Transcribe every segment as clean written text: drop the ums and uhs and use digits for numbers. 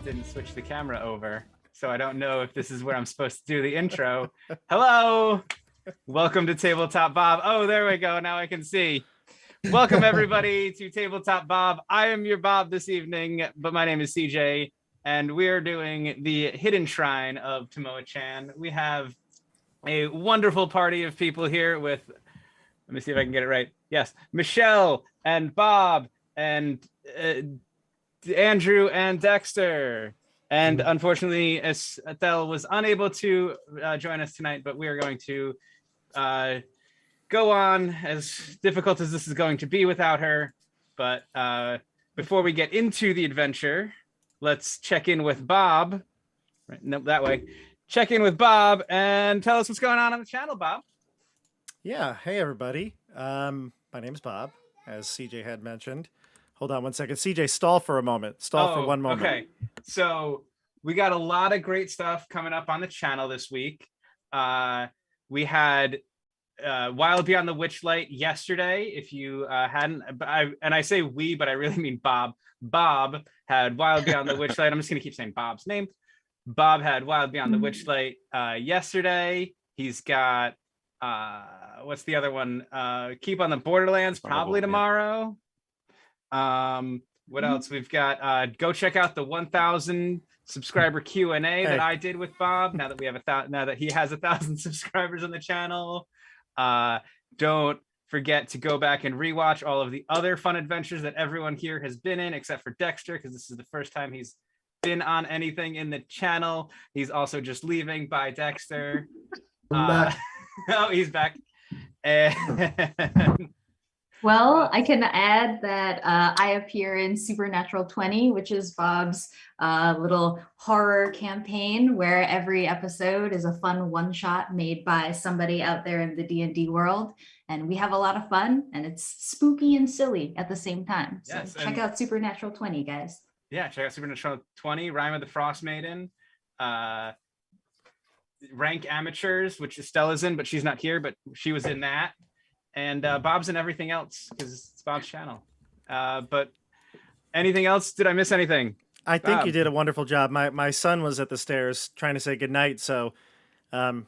didn't switch the camera over, so I don't know if this is where I'm supposed to do the intro. Hello, welcome to Tabletop Bob. Oh, there we go. Now I can see. Welcome everybody to Tabletop Bob. I am your Bob this evening, but my name is CJ, and we are doing the Hidden Shrine of Tamoachan. We have a wonderful party of people here with, let me see if I can get it right. Yes, Michelle and Bob and Andrew and Dexter. And unfortunately, Estelle was unable to join us tonight, but we are going to go on, as difficult as this is going to be without her. But before we get into the adventure, let's check in with Bob. Right, no, that way. Check in with Bob and tell us what's going on the channel, Bob. Yeah. Hey, everybody. My name is Bob, as CJ had mentioned. Hold on one second. CJ, stall for a moment. Stall for one moment. Okay. So we got a lot of great stuff coming up on the channel this week. We had Wild Beyond the Witchlight yesterday. If you hadn't, and I say we, but I really mean Bob. Bob had Wild Beyond the Witchlight. I'm just going to keep saying Bob's name. Bob had Wild Beyond the Witchlight yesterday. He's got, what's the other one? Keep on the Borderlands probably tomorrow. What else? We've got go check out the 1,000 subscriber Q&A that I did with Bob. Now that we have now that he has 1,000 subscribers on the channel. Don't forget to go back and rewatch all of the other fun adventures that everyone here has been in, except for Dexter, because this is the first time he's been on anything in the channel. He's also just leaving. Bye, Dexter. Oh, he's back. And well, I can add that I appear in Supernatural 20, which is Bob's little horror campaign where every episode is a fun one-shot made by somebody out there in the D&D world. And we have a lot of fun, and it's spooky and silly at the same time. So yes, check out Supernatural 20, guys. Yeah, check out Supernatural 20, Rime of the Frost Maiden, Rank Amateurs, which Estelle is in, but she's not here, but she was in that. And Bob's in everything else because it's Bob's channel. But anything else? Did I miss anything? I think you did a wonderful job. My son was at the stairs trying to say goodnight. So I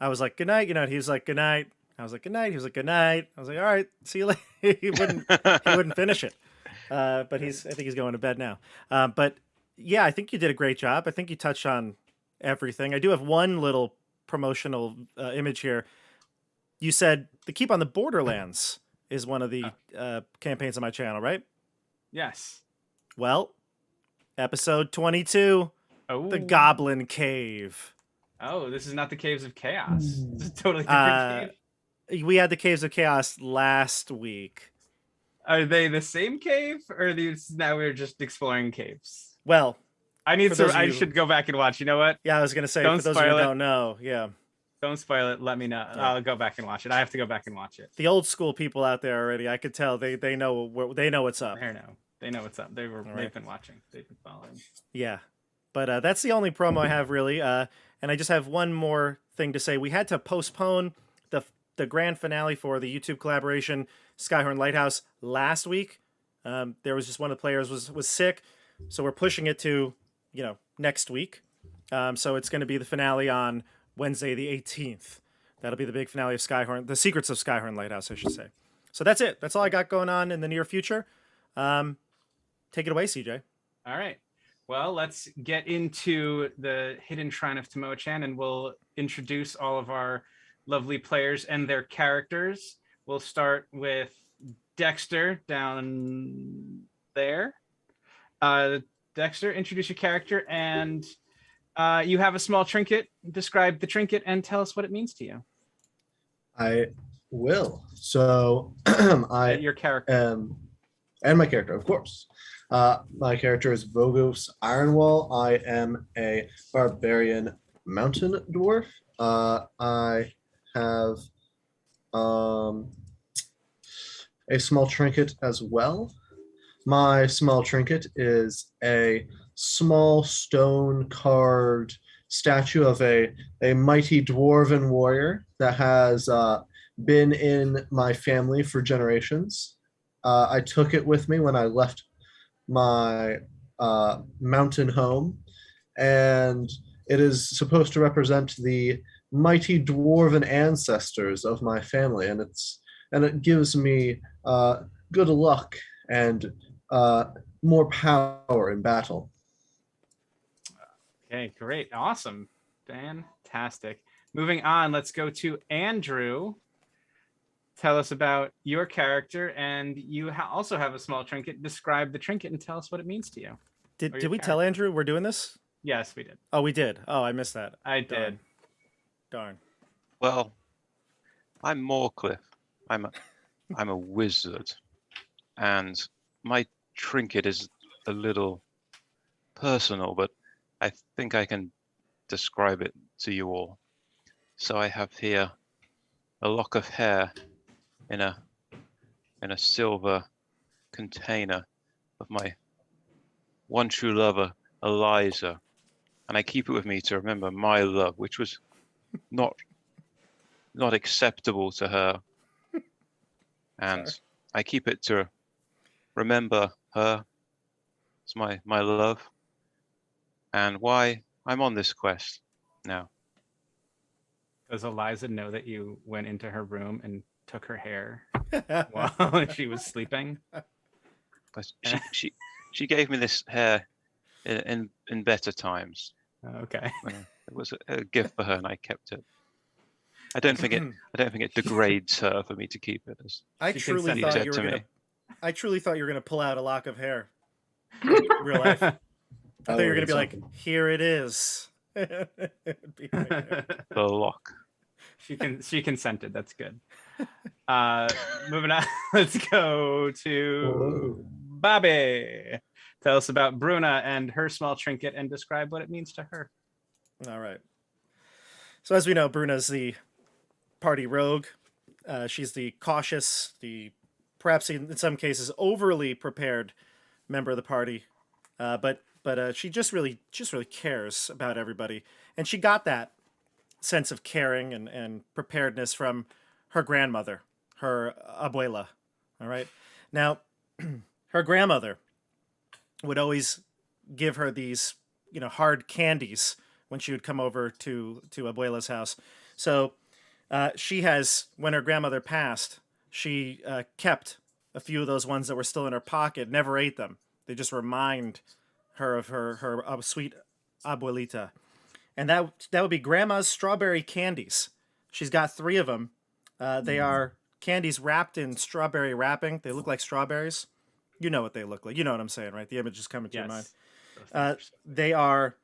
was like, good night, good night. He was like, good night. I was like, good night. He was like, good night. I was like, all right, see you later. he wouldn't finish it. But I think he's going to bed now. But yeah, I think you did a great job. I think you touched on everything. I do have one little promotional image here. You said the Keep on the Borderlands is one of the campaigns on my channel, right? Yes. Well, episode 22, the Goblin Cave. Oh, this is not the Caves of Chaos. This is a totally different cave. We had the Caves of Chaos last week. Are they the same cave, or now we're just exploring caves? Well, I should go back and watch. You know what? Yeah, I was gonna say, for those of you who don't know, yeah. Don't spoil it. Let me know. Yeah. I'll go back and watch it. I have to go back and watch it. The old school people out there already, I could tell they know what's up. They know what's up. They've been watching. They've been following. Yeah, but that's the only promo I have really. And I just have one more thing to say. We had to postpone the grand finale for the YouTube collaboration Skyhorn Lighthouse last week. There was just one of the players was sick, so we're pushing it to next week. So it's going to be the finale on Wednesday the 18th. That'll be the big finale of Skyhorn, the Secrets of Skyhorn Lighthouse, I should say. So that's it. That's all I got going on in the near future. Take it away, CJ. All right. Well, let's get into the Hidden Shrine of Tamoachan, and we'll introduce all of our lovely players and their characters. We'll start with Dexter down there. Dexter, introduce your character, and you have a small trinket. Describe the trinket and tell us what it means to you. I will. So your character. And my character, of course. My character is Vogos Ironwall. I am a barbarian mountain dwarf. I have a small trinket as well. My small trinket is a small stone carved statue of a mighty dwarven warrior that has been in my family for generations. I took it with me when I left my mountain home and it is supposed to represent the mighty dwarven ancestors of my family, and it gives me good luck and more power in battle. Okay, great. Awesome. Fantastic. Moving on, let's go to Andrew. Tell us about your character, and you also have a small trinket. Describe the trinket and tell us what it means to you. Did we tell Andrew we're doing this? Yes, we did. Oh, we did. Oh, I missed that. I did. Darn. Well, I'm Moorcliff. I'm a wizard, and my trinket is a little personal, but I think I can describe it to you all. So I have here a lock of hair in a silver container of my one true lover, Eliza, and I keep it with me to remember my love, which was not acceptable to her, and Sorry. I keep it to remember her. It's my love, and why I'm on this quest now. Does Eliza know that you went into her room and took her hair while she was sleeping? But she gave me this hair in better times. Okay. It was a gift for her, and I kept it. I don't think it degrades her for me to keep it. As I She truly consented. thought said you were to gonna. me. I truly thought you were gonna pull out a lock of hair. In real life. I thought you were gonna be like, "Here it is." It'd be right there. The lock. She consented. That's good. Moving on. Let's go to Bobby. Tell us about Bruna and her small trinket and describe what it means to her. All right. So as we know, Bruna's the party rogue. She's the cautious, the perhaps in some cases overly prepared member of the party. But she just really cares about everybody, and she got that sense of caring and preparedness from her grandmother, her abuela. All right. Now, her grandmother would always give her these, hard candies when she would come over to abuela's house. So she has, when her grandmother passed, she kept a few of those ones that were still in her pocket, never ate them. They just remind her of her sweet abuelita. And that would be Grandma's strawberry candies. She's got 3 of them. They are candies wrapped in strawberry wrapping. They look like strawberries. You know what they look like. You know what I'm saying, right? The image is coming to your mind. They are,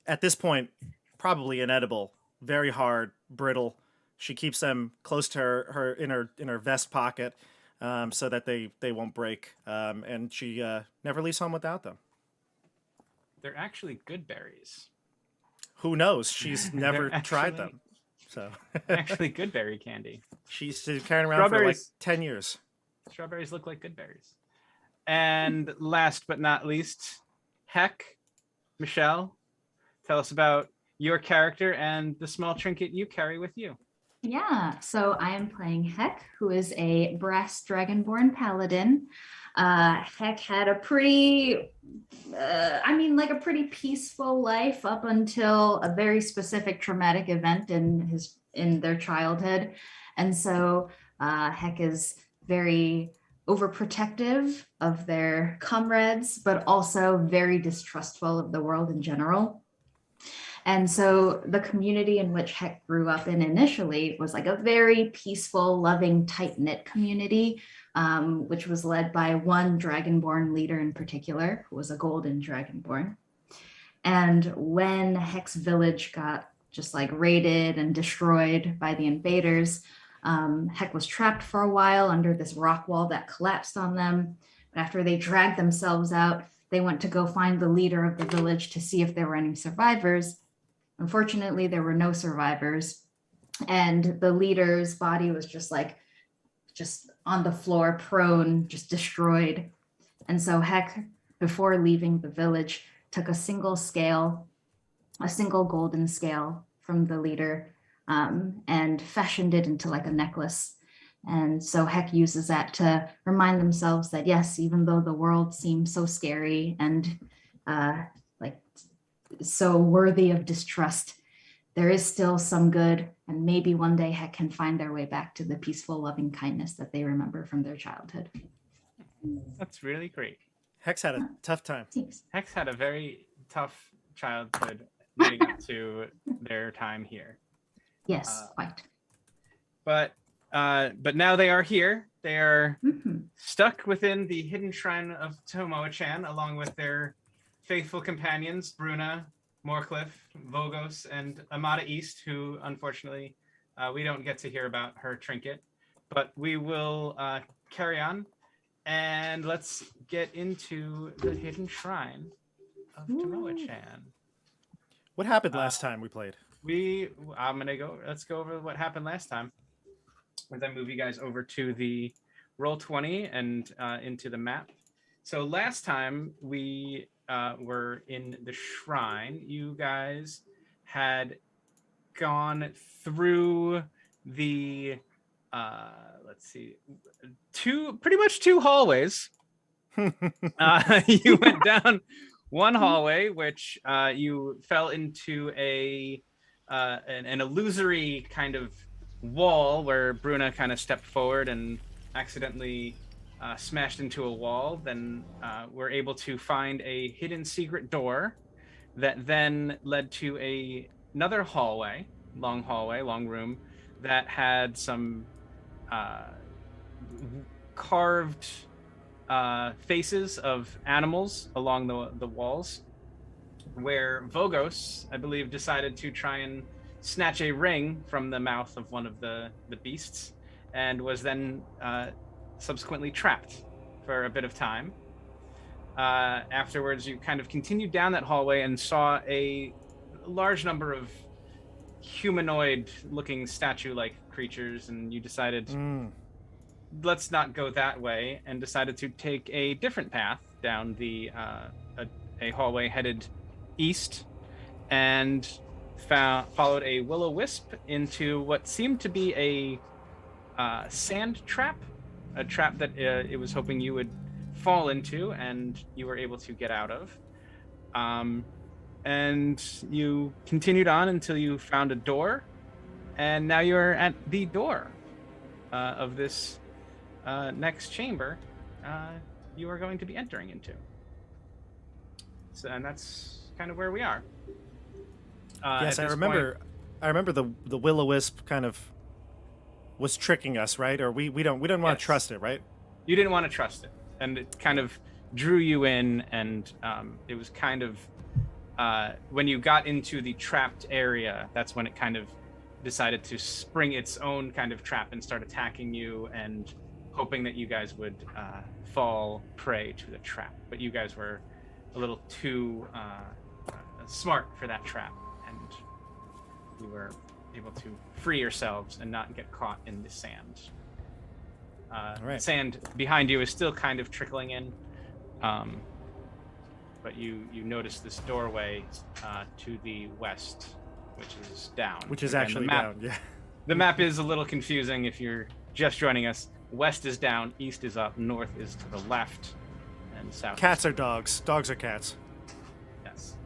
at this point, probably inedible, very hard, brittle. She keeps them close to her in her vest pocket so that they won't break. And she never leaves home without them. They're actually good berries. Who knows? She's never They're tried them. So Actually, good berry candy. she's carrying around for like 10 years. Strawberries look like good berries. And last but not least, Heck, Michelle, tell us about your character and the small trinket you carry with you. Yeah, so I am playing Heck, who is a brass dragonborn paladin. Heck had a pretty, a pretty peaceful life up until a very specific traumatic event in their childhood, and so Heck is very overprotective of their comrades, but also very distrustful of the world in general. And so the community in which Heck grew up in initially was like a very peaceful, loving, tight-knit community, which was led by one dragonborn leader in particular, who was a golden dragonborn. And when Heck's village got just like raided and destroyed by the invaders, Heck was trapped for a while under this rock wall that collapsed on them. But after they dragged themselves out, they went to go find the leader of the village to see if there were any survivors. Unfortunately, there were no survivors, and the leader's body was just on the floor, prone, just destroyed. And so Heck, before leaving the village, took a single golden scale from the leader, and fashioned it into like a necklace. And so Heck uses that to remind themselves that yes, even though the world seems so scary and so worthy of distrust. There is still some good, and maybe one day Heck can find their way back to the peaceful, loving kindness that they remember from their childhood. That's really great. Hex had a tough time. Thanks. Hex had a very tough childhood leading up to their time here. Yes, quite. But now they are here. They are Mhm. stuck within the hidden shrine of Tamoachan, along with their faithful companions, Bruna, Moorcliffe, Vogos, and Amada East, who unfortunately we don't get to hear about her trinket. But we will carry on, and let's get into the hidden shrine of Tamoachan. What happened last time we played? Let's go over what happened last time. As I move you guys over to the Roll20 and into the map. So last time we were in the shrine, you guys had gone through the let's see, pretty much two hallways. You went down one hallway, which you fell into an illusory kind of wall where Bruna kind of stepped forward and accidentally smashed into a wall. Then we're able to find a hidden secret door that then led to another hallway, long room that had some carved faces of animals along the walls, where Vogos, I believe, decided to try and snatch a ring from the mouth of one of the beasts, and was then subsequently trapped for a bit of time. Afterwards, you kind of continued down that hallway and saw a large number of humanoid-looking statue-like creatures, and you decided, let's not go that way, and decided to take a different path down a hallway headed east, and followed a will-o-wisp into what seemed to be a sand trap, a trap that it was hoping you would fall into, and you were able to get out of. And you continued on until you found a door, and now you're at the door of this next chamber you are going to be entering into. So, and that's kind of where we are. Yes, I remember. I remember the will-o-wisp kind of was tricking us, right? Or we don't want to trust it, right? You didn't want to trust it, and it kind of drew you in, and it was kind of when you got into the trapped area, that's when it kind of decided to spring its own kind of trap and start attacking you, and hoping that you guys would fall prey to the trap. But you guys were a little too smart for that trap, and you were able to free yourselves and not get caught in the sand. Right. Sand behind you is still kind of trickling in, but you notice this doorway to the west, which is down. Which is Again, actually down, yeah. The map is a little confusing if you're just joining us. West is down, east is up, north is to the left, and south. Cats are dogs. Dogs are cats. Yes.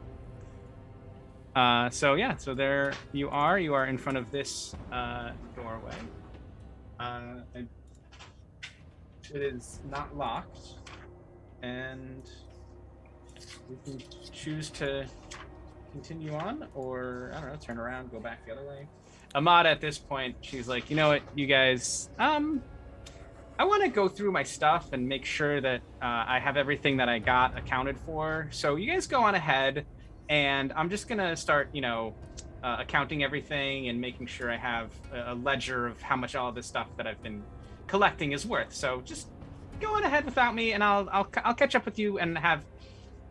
So there you are. You are in front of this doorway. It is not locked, and you can choose to continue on, or I don't know, turn around, go back the other way. Amada at this point, she's like, you know what, you guys, I want to go through my stuff and make sure that I have everything that I got accounted for. So you guys go on ahead, and I'm just gonna start, accounting everything and making sure I have a ledger of how much all this stuff that I've been collecting is worth. So just go on ahead without me, and I'll catch up with you and have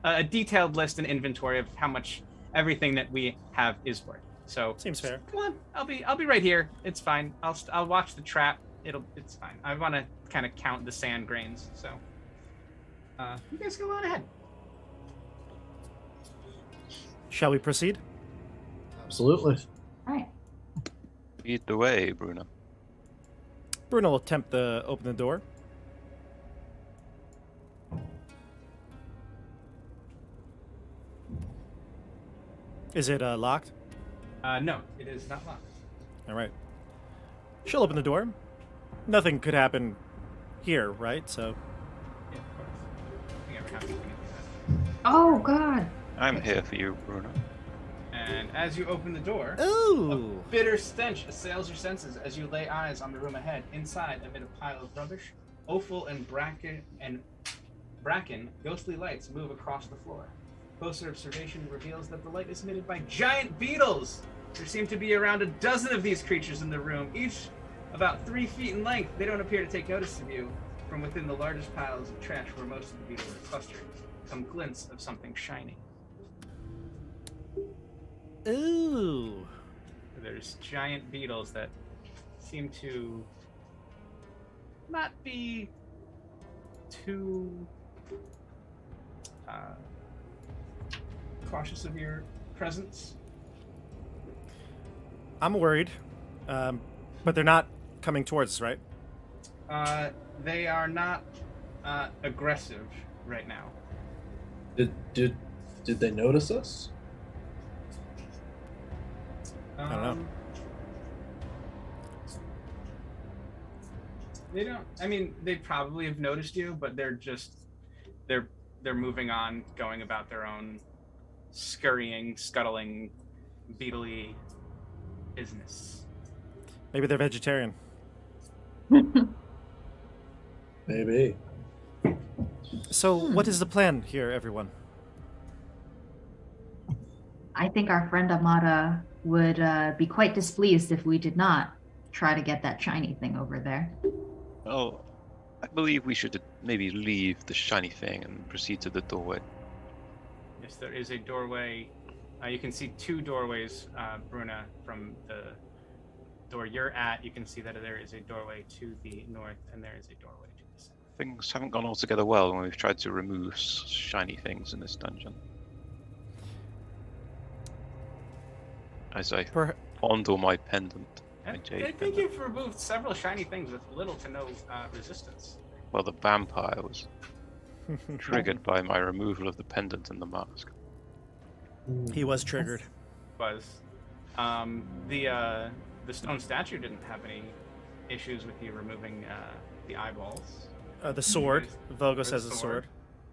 a detailed list and inventory of how much everything that we have is worth. So seems fair. Come on, I'll be right here. It's fine. I'll watch the trap. It's fine. I want to kind of count the sand grains. So you guys go on ahead. Shall we proceed? Absolutely. All right. Lead the way, Bruno. Bruno will attempt to open the door. Is it locked? No, it is not locked. All right. She'll open the door. Nothing could happen here, right? So Yeah, of course. I think every time you can do Oh God. I'm here for you, Bruno. that. And as you open the door, ooh. a bitter stench assails your senses as you lay eyes on the room ahead. Inside, amid a pile of rubbish, offal and bracken, ghostly lights move across the floor. Closer observation reveals that the light is emitted by giant beetles. There seem to be around a dozen of these creatures in the room, each about 3 feet in length. They don't appear to take notice of you. From within the largest piles of trash where most of the beetles are clustered come glints of something shiny. Ooh. There's giant beetles that seem to not be too cautious of your presence. I'm worried, but they're not coming towards us, right? They are not aggressive right now. Did they notice us? I don't know. They don't. I mean, they probably have noticed you, but they're moving on, going about their own scurrying, scuttling, beetly business. Maybe they're vegetarian. Maybe. So, what is the plan here, everyone? I think our friend Amada would be quite displeased if we did not try to get that shiny thing over there. Well, I believe we should maybe leave the shiny thing and proceed to the doorway. Yes, there is a doorway. You can see 2 doorways, Bruna, from the door you're at. You can see that there is a doorway to the north, and there is a doorway to the south. Things haven't gone altogether well when we've tried to remove shiny things in this dungeon. As I fondle my pendant. I My jade think pendant. you've removed several shiny things with little to no resistance. Well, the vampire was triggered by my removal of the pendant and the mask. He was triggered. The stone statue didn't have any issues with you removing the eyeballs. The sword. Vogos The has a sword.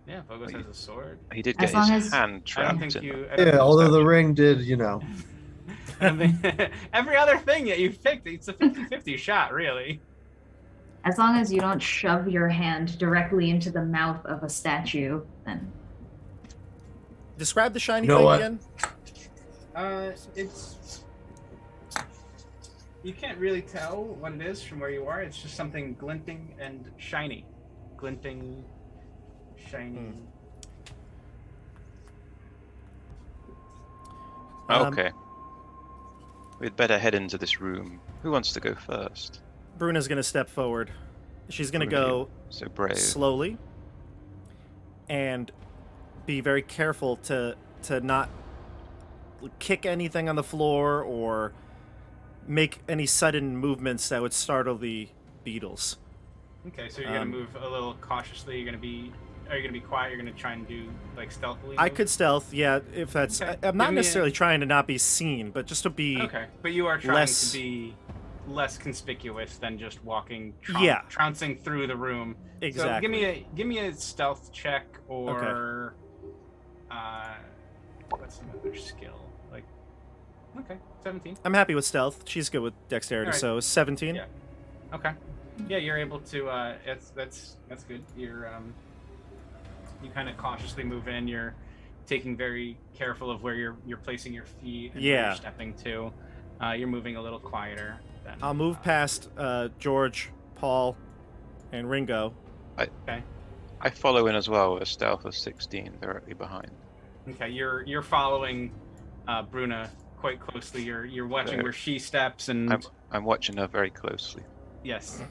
Yeah, Vogos has a sword. He did As get long his as- hand I don't trapped think in you. Yeah, although the ring did, you know. I don't think, every other thing that you've picked, it's a 50-50 shot, really. As long as you don't shove your hand directly into the mouth of a statue, then Describe the shiny You know thing what? again. It's. You can't really tell what it is from where you are. It's just something glinting and shiny. Glinting, shiny. Okay. We'd better head into this room. Who wants to go first? Bruna's gonna step forward. She's gonna Bruna, go you're so brave. slowly and be very careful to not kick anything on the floor or make any sudden movements that would startle the beetles. Okay, so you're gonna move a little cautiously. Are you gonna be quiet? You're gonna try and do like stealthily? I move? could stealth, yeah, if that's... Okay. I'm not Give me necessarily trying to not be seen, but just to be... Okay, but you are trying less- to be less conspicuous than just walking, Yeah. trouncing through the room. Exactly. So give me a stealth check or what's another skill? Like, okay, 17. I'm happy with stealth. She's good with dexterity, Alright. so 17. Yeah. Okay. Yeah, you're able to. That's good. You're you kind of cautiously move in. You're taking very careful of where you're placing your feet and where Yeah. you're stepping to. You're moving a little quieter. Than, I'll move past George, Paul, and Ringo. Okay. I follow in as well with a stealth of 16 directly behind. Okay. You're following Bruna quite closely. You're watching Very. where she steps and. I'm watching her very closely. Yes,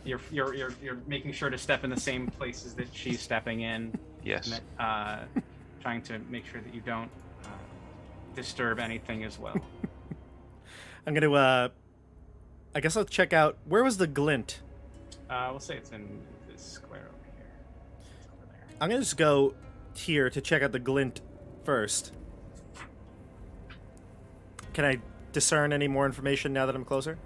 you're making sure to step in the same places that she's stepping in. Yes. Trying to make sure that you don't disturb anything as well. I'm going to... I guess I'll check out... Where was the glint? We'll say it's in this square over here. It's over there. I'm going to just go here to check out the glint first. can I discern any more information now that I'm closer?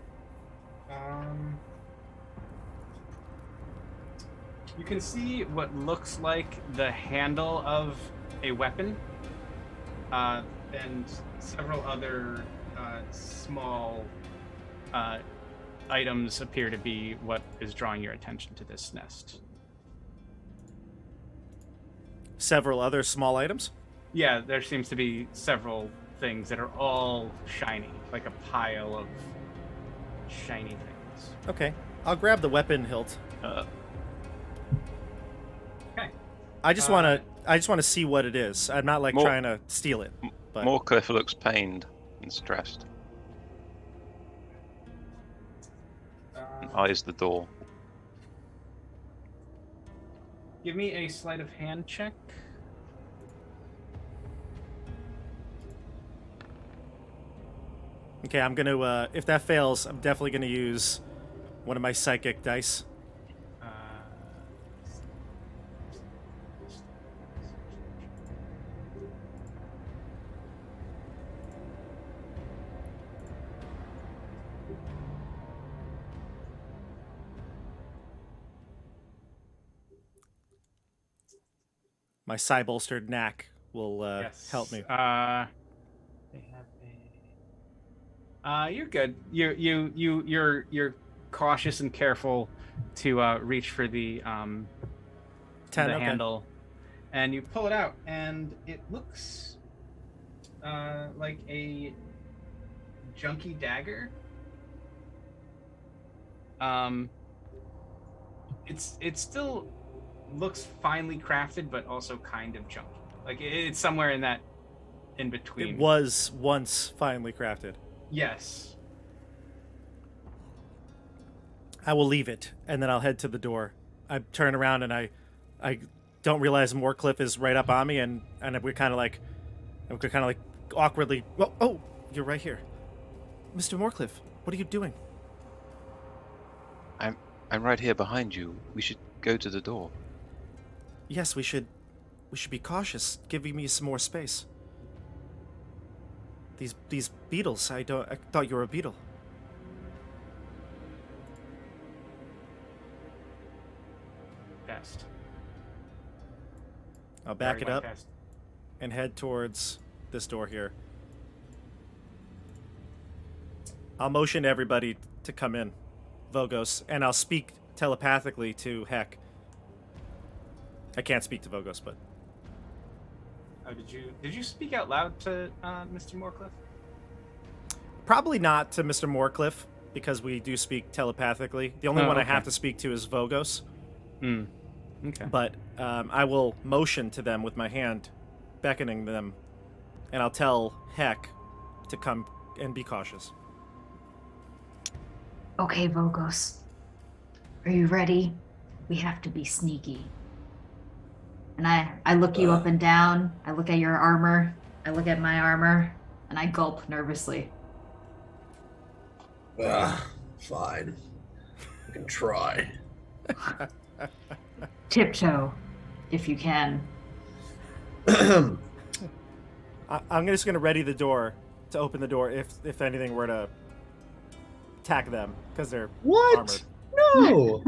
You can see what looks like the handle of a weapon, and several other small items appear to be what is drawing your attention to this nest. Several other small items? Yeah, there seems to be several things that are all shiny, like a pile of shiny things. Okay. I'll grab the weapon hilt. Okay. I just want to see what it is. I'm not like More- trying to steal it. But Moorcliffe looks pained and stressed. And eyes the door. Give me a sleight of hand check. okay, I'm going to if that fails, I'm definitely going to use one of my psychic dice. My psi-bolstered knack will Yes. help me. They have a. You're good. You're cautious and careful to reach for the 10, the okay. handle, and you pull it out, and it looks like a junky dagger. It still looks finely crafted, but also kind of junky. Like it's somewhere in that in between. It was once finely crafted. Yes. I will leave it, and then I'll head to the door. I turn around, and I don't realize Moorcliffe is right up on me, and we're kind of like awkwardly. Oh, you're right here, Mr. Moorcliffe. What are you doing? I'm right here behind you. We should go to the door. Yes, we should be cautious. Giving me some more space. These beetles. I thought you were a beetle. Best. I'll back Very it well up cast. and head towards this door here. I'll motion everybody to come in, Vogos, and I'll speak telepathically to Heck. I can't speak to Vogos, but Oh, did you speak out loud to Mr. Moorcliffe? probably not to Mr. Moorcliffe because we do speak telepathically. The only Oh, one I okay. have to speak to is Vogos, Okay. but I will motion to them with my hand, beckoning them, and I'll tell Heck to come and be cautious. Okay, Vogos. Are you ready? We have to be sneaky. And I look you up and down. I look at your armor. I look at my armor. And I gulp nervously. Fine. I can try. Tiptoe, if you can. I'm just going to ready the door to open the door if anything were to attack them because they're What? armored. No!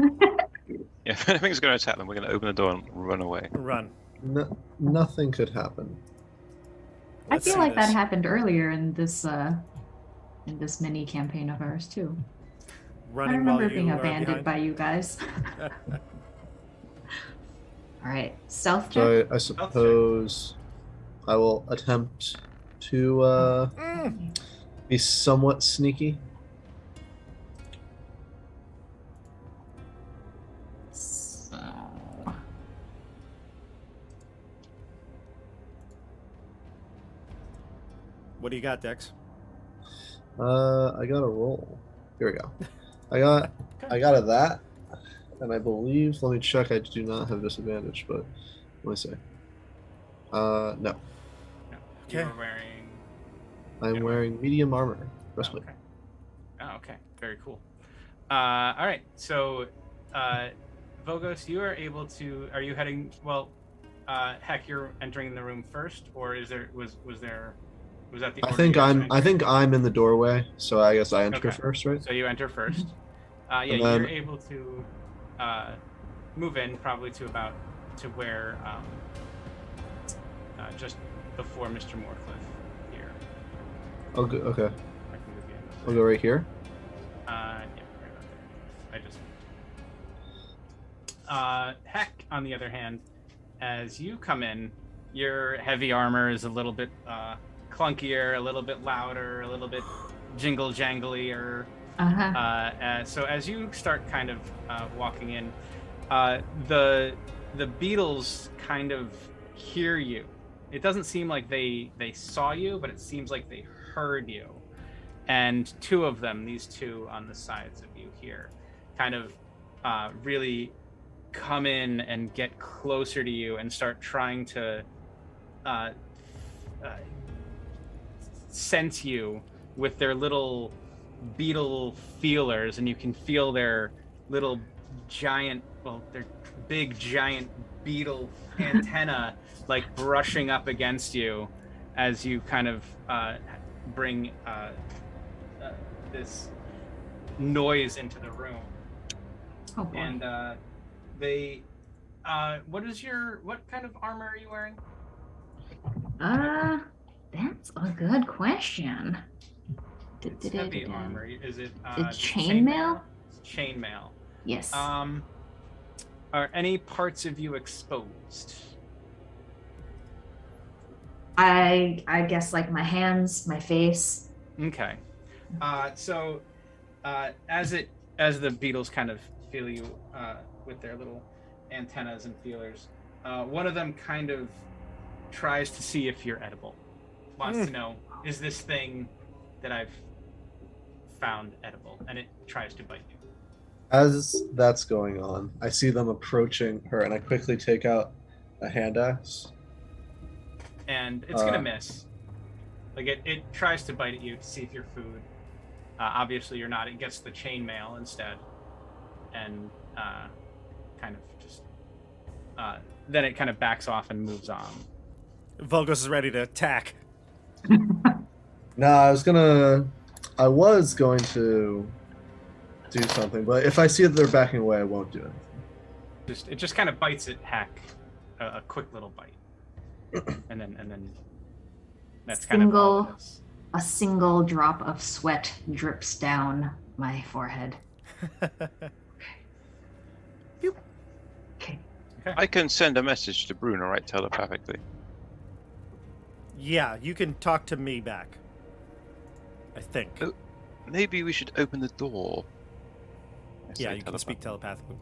Yeah, if anything's going to attack them, we're going to open the door and run away. Run. Nothing could happen. I Let's feel see like this. that happened earlier in this mini campaign of ours too. I Running remember while you being are abandoned behind. by you guys. All right, stealth check. So I suppose I will attempt to be somewhat sneaky. So, What do you got, Dex? I got a roll. Here we go. I got a that, and I believe. Let me check. I do not have disadvantage, but let me see. No, No. You Okay. were wearing. I'm wearing medium armor. Breastplate. Okay. Oh, okay. Very cool. All right. So, Vogos, you are able to. Are you heading? Well, Heck, you're entering the room first, or is there was there Was that the I order think you guys I'm. went? I think I'm in the doorway, so I guess I enter Okay. first, right? So you enter first. Yeah, And then- you're able to move in probably to where just before Mr. Moorcliffe here. Oh, okay. I can move you in. I'll go right here. Yeah, right about there. Heck, on the other hand, as you come in, your heavy armor is a little bit clunkier, a little bit louder, a little bit jingle janglier. So as you start kind of walking in, the beetles kind of hear you. It doesn't seem like they saw you, but it seems like they heard you. And two of them, these two on the sides of you here, kind of really come in and get closer to you and start trying to sense you with their little beetle feelers, and you can feel their little giant, their big giant beetle antenna like brushing up against you as you kind of bring this noise into the room. Oh boy. And what kind of armor are you wearing? That's a good question. It's heavy armor. Is it chainmail? Chainmail. Yes. Are any parts of you exposed? I guess like my hands, my face. Okay. So as the beetles kind of feel you with their little antennas and feelers, one of them kind of tries to see if you're edible. Wants to know, is this thing that I've found edible? And it tries to bite you. As that's going on, I see them approaching her, and I quickly take out a hand axe. And it's gonna miss. Like it tries to bite at you to see if you're food. Obviously you're not. It gets the chainmail instead, and kind of just then it kind of backs off and moves on. Vulgus is ready to attack. No, I was going to do something, but if I see that they're backing away, I won't do anything. It just kind of bites at Heck, a quick little bite, and then that's kind of all it is. A single drop of sweat drips down my forehead. Okay. I can send a message to Bruno, right, telepathically. Yeah, you can talk to me back. I think. Oh, maybe we should open the door. Yeah, you can speak telepathically.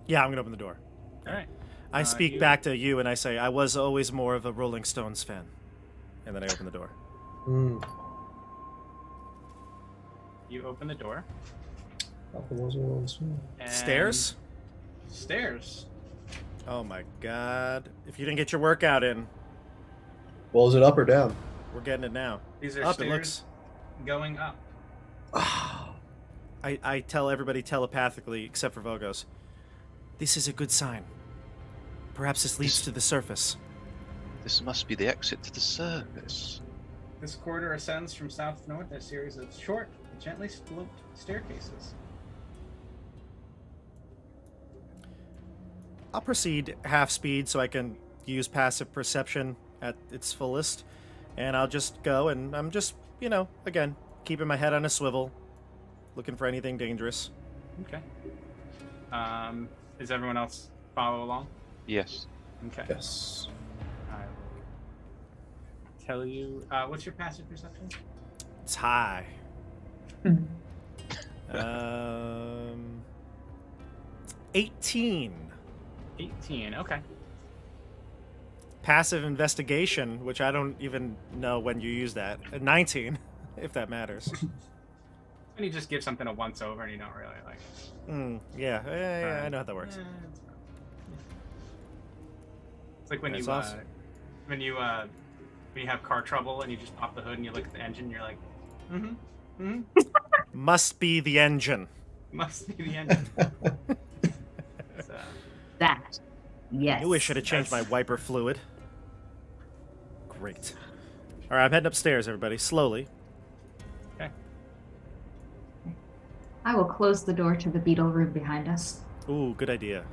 Yeah, I'm gonna open the door. All right. I speak back to you and I say, I was always more of a Rolling Stones fan. And then I open the door. You open the door. And Stairs? Stairs. Oh my god. If you didn't get your workout in, Well, is it up or down? we're getting it now. These are Up, stairs it looks. going up. I tell everybody telepathically, except for Vogos, this is a good sign. Perhaps this leads to the surface. This must be the exit to the surface. This corridor ascends from south to north in a series of short, gently sloped staircases. I'll proceed half speed so I can use passive perception at its fullest. And I'll just go, and I'm just, again, keeping my head on a swivel, looking for anything dangerous. Okay. Is everyone else follow along? Yes. Okay. Yes. I will tell you. What's your passive perception? It's high. 18. 18. Okay. Passive investigation, which I don't even know when you use that. 19, if that matters. And you just give something a once over, and you don't really like it. Yeah, I know how that works. It's like when That's you awesome. when you have car trouble and you just pop the hood and you look at the engine, and you're like, Must be the engine. must be the engine. So, That. Yes. I knew I should have changed my wiper fluid. Great. All right, I'm heading upstairs, everybody, slowly. Okay. I will close the door to the beetle room behind us. Ooh, good idea.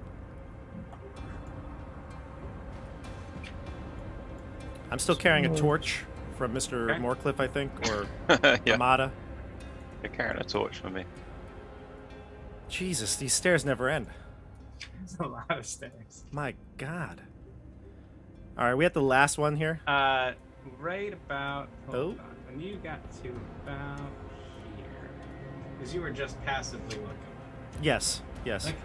I'm still carrying a torch from Mr. Okay. Moorcliffe, I think, or Yeah, Amada. you're carrying a torch for me. Jesus, these stairs never end. It's a lot of stairs. My God. All right, we at the last one here. Right about. Hold Oh. on. When you got to about here, because you were just passively looking. Yes, yes. Okay.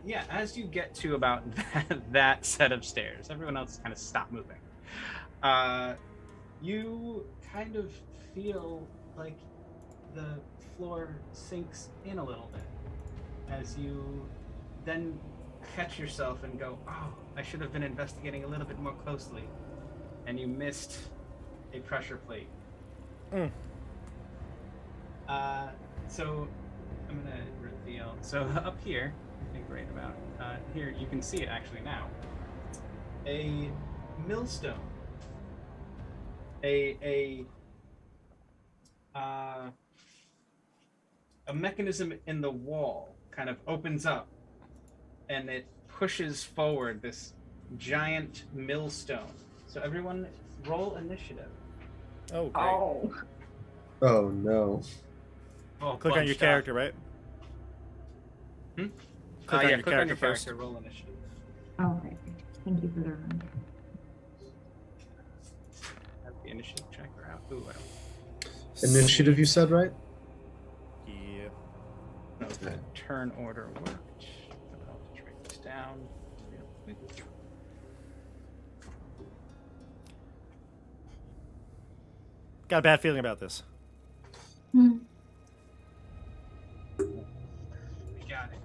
Yeah, as you get to about that set of stairs, everyone else kind of stop moving. You kind of feel like the floor sinks in a little bit as you then catch yourself and go, oh, I should have been investigating a little bit more closely. And you missed a pressure plate. Mm. So I'm gonna reveal. So up here, I think right about here, you can see it actually now. A millstone. A mechanism in the wall kind of opens up, and it pushes forward this giant millstone. So everyone, roll initiative. Oh, great. Oh. Oh no. Oh, Click on your bunched up. character, right? Hmm? Click on Yeah, your click on your character first. character. Roll initiative. Okay. Thank you for the reminder. Have the initiative checker out. Ooh, I don't. Initiative, you said, right? Yeah. No, the turn order worked. I'll just write this down real quick. Got a bad feeling about this. Hmm. We got it.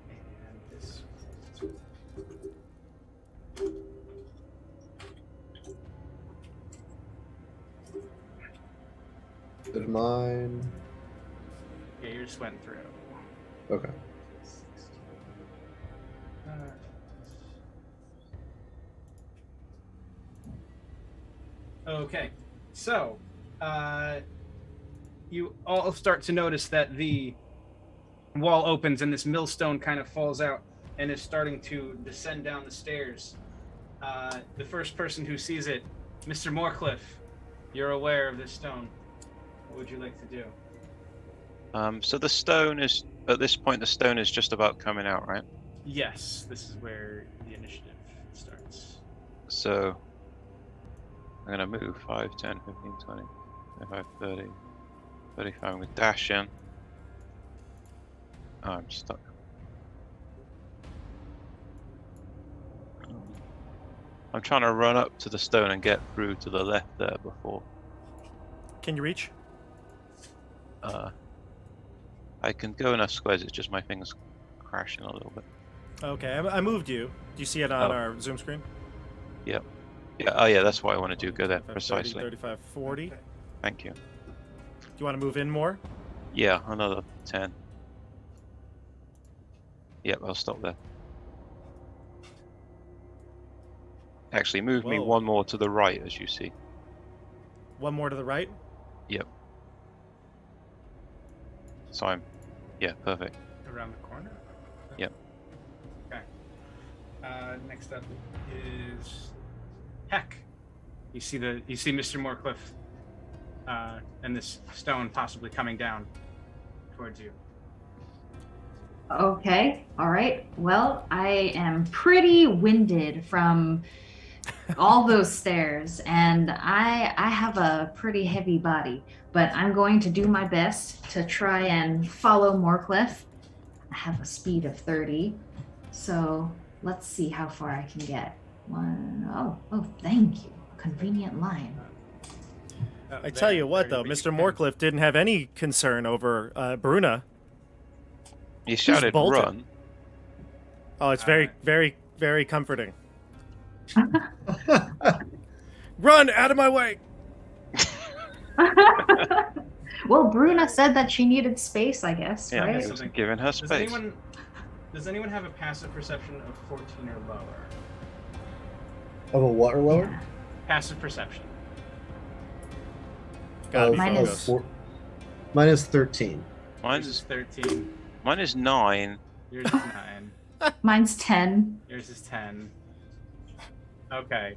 And this. Did mine? Yeah, you just went through. Okay. Okay, so you all start to notice that the wall opens and this millstone kind of falls out and is starting to descend down the stairs. The first person who sees it, Mr. Moorcliffe, you're aware of this stone. What would you like to do? So the stone is, at this point, the stone is just about coming out, right? Yes, this is where the initiative starts. So I'm going to move 5, 10, 15, 20, 25, 30, 35. I'm going to dash in. Oh, I'm stuck. I'm trying to run up to the stone and get through to the left there before. Can you reach? I can go enough squares, it's just my thing's crashing a little bit. Okay, I moved you. Do you see it on Oh. our Zoom screen? Yeah, oh yeah, that's what I want to do. Go there, 35, precisely. 30, 35, 40. Do Thank you. you want to move in more? Yeah, another 10. Yep, I'll stop there. Actually, move me Whoa. one more to the right, as you see. One more to the right? Yep. So I'm, yeah, perfect. Around the corner? Yep. Okay. Next up is Heck. You see Mr. Moorcliffe and this stone possibly coming down towards you. Okay. All right. Well, I am pretty winded from all those stairs, and I have a pretty heavy body, but I'm going to do my best to try and follow Moorcliffe. I have a speed of 30, so let's see how far I can get. Oh, thank you. Convenient line. I tell you what, though, Mr. Moorcliffe didn't have any concern over Bruna. You shouted bolted. run. Oh, it's very, very, very comforting. Run out of my way! Well, Bruna said that she needed space, I guess, Yeah, right? it was giving her space. Does anyone have a passive perception of 14 or lower? Of a what or lower? Yeah. Passive perception. Gotta be Mine focused. is- Mine is 13. Yours is 13. Mine is 9. Yours is 9. Mine's 10. Yours is 10. Okay.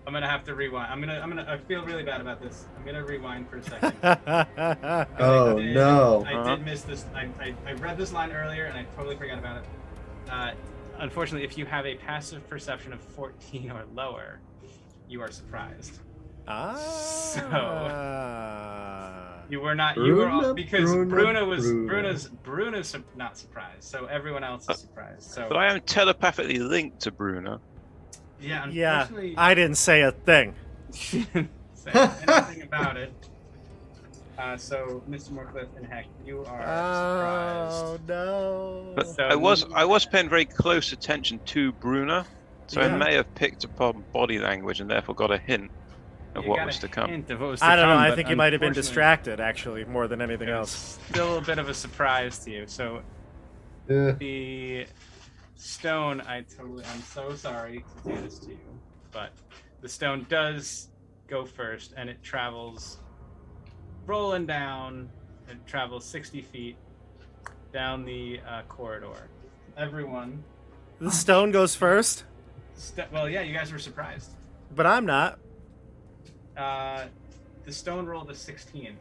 I'm gonna have to rewind. I feel really bad about this. I'm gonna rewind for a second. Oh, no. I did miss this. I read this line earlier and I totally forgot about it. Unfortunately, if you have a passive perception of 14 or lower, you are surprised. You were not. You were all, because Bruna's not surprised. So everyone else is surprised. So But I am telepathically linked to Bruna. yeah, Yeah, unfortunately, I didn't say a thing. she didn't say anything about it. So, Mr. Moorcliffe and Heck, you are Oh surprised. no! But So- I was paying very close attention to Bruna, so I Yeah. may have picked up on body language and therefore got a hint of You what got was a to come. hint of what was to I don't know. come, I but think you might have been unfortunately, distracted, actually, more than anything else. it's still a bit of a surprise to you. So Yeah. the stone, I'm so sorry to do this to you, but the stone does go first, and it travels rolling down. It travels 60 feet down the corridor. Everyone, The stone goes first, well, yeah, you guys were surprised. but I'm not. The stone rolled a 16.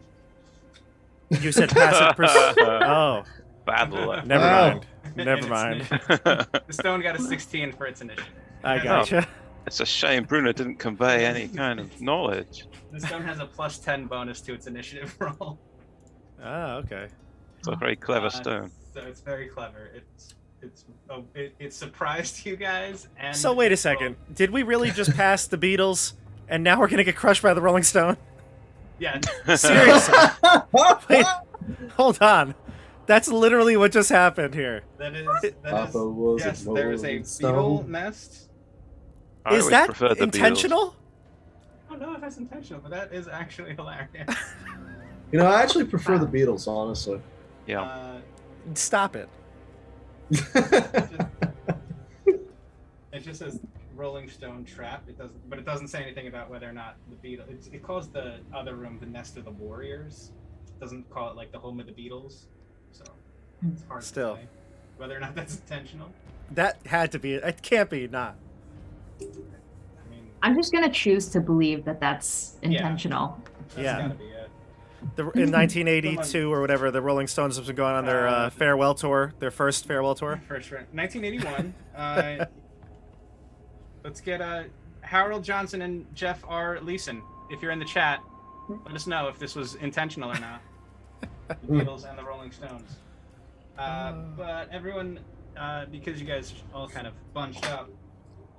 You said passive Oh, Bad luck. never Wow. mind. Never mind. The stone got a 16 for its initiative. I gotcha. It's a shame Bruna didn't convey any kind of knowledge. The stone has a plus 10 bonus to its initiative roll. Oh, okay. It's a very clever stone. So it's very clever. It surprised you guys. And So wait a second. Did we really just pass the Beatles, and now we're gonna get crushed by the Rolling Stone? Yeah. Seriously? Wait, hold on. That's literally what just happened here. That is. Papa was a Yes, there is a rolling beetle stone. nest. I Is always that preferred the intentional? I don't know if that's intentional, but that is actually hilarious. You know, I actually prefer the Beatles, honestly. Beatles. Yeah. Stop it. It just says Rolling Stone Trap. It doesn't say anything about whether or not the beetle. It calls the other room the Nest of the Warriors. It doesn't call it like the home of the Beatles. So it's hard Still. to say whether or not that's intentional. That had to be. It can't be not. I mean, I'm just gonna choose to believe that that's intentional. that's Yeah. gotta be it. In 1982 or whatever, the Rolling Stones have been going on their farewell tour, their first farewell tour. First round, 1981. Let's get Harold Johnson and Jeff R. Leeson. If you're in the chat, let us know if this was intentional or not. The Beatles and the Rolling Stones. But everyone, because you guys all kind of bunched up,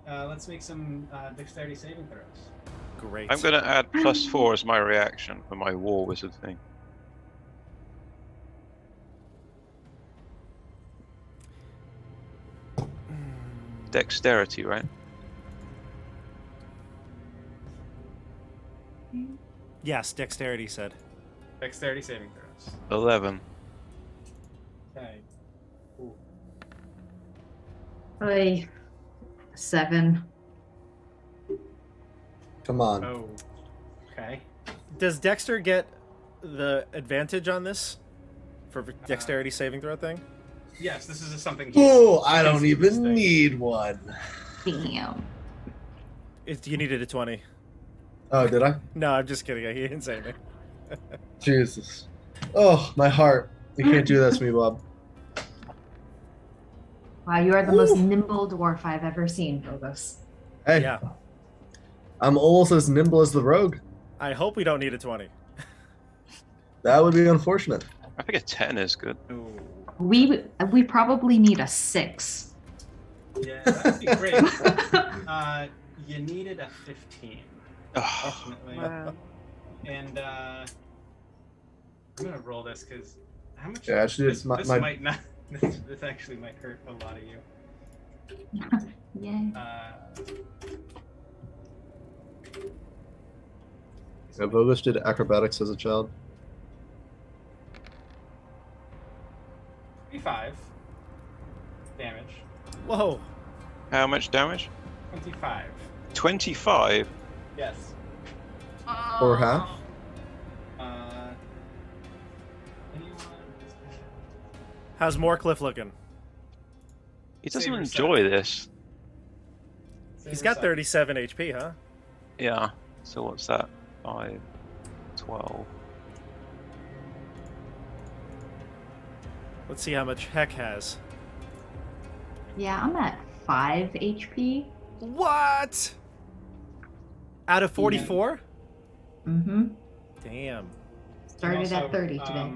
let's make some dexterity saving throws. Great. I'm going to add +4 as my reaction for my war wizard thing. Dexterity, right? Yes, dexterity said. Dexterity saving throws. 11. Okay. Ooh. Oy. 7. Come on. Oh. Okay. Does Dexter get the advantage on this for dexterity saving throw thing? Yes, this is something. Oh, I don't he's even interesting. need one. Damn. You needed a 20. Oh, did I? No, I'm just kidding. He didn't say anything. Jesus. Oh, my heart. You can't do that to me, Bob. Wow, you are the most nimble dwarf I've ever seen, Phobos. Hey, Yeah. I'm almost as nimble as the rogue. I hope we don't need a 20. That would be unfortunate. I think a 10 is good. Ooh. We probably need a 6. Yeah, that'd be great. You needed a 15. Oh, Definitely. And I'm gonna roll this because how much? Yeah, actually, this, it's my- this my- might not. This actually might hurt a lot of you. Yay. Yeah, Vogos did acrobatics as a child. 25 damage. Whoa. How much damage? 25. 25. Yes. Or half? Anyone? How's Moorcliff looking? He doesn't Saber enjoy suck. this. He's Saber got suck. 37 HP, huh? Yeah. So what's that? 5, 12. Let's see how much Heck has. Yeah, I'm at 5 HP. What? Out of 44? Mm-hmm. Damn. Started Also, at 30 today.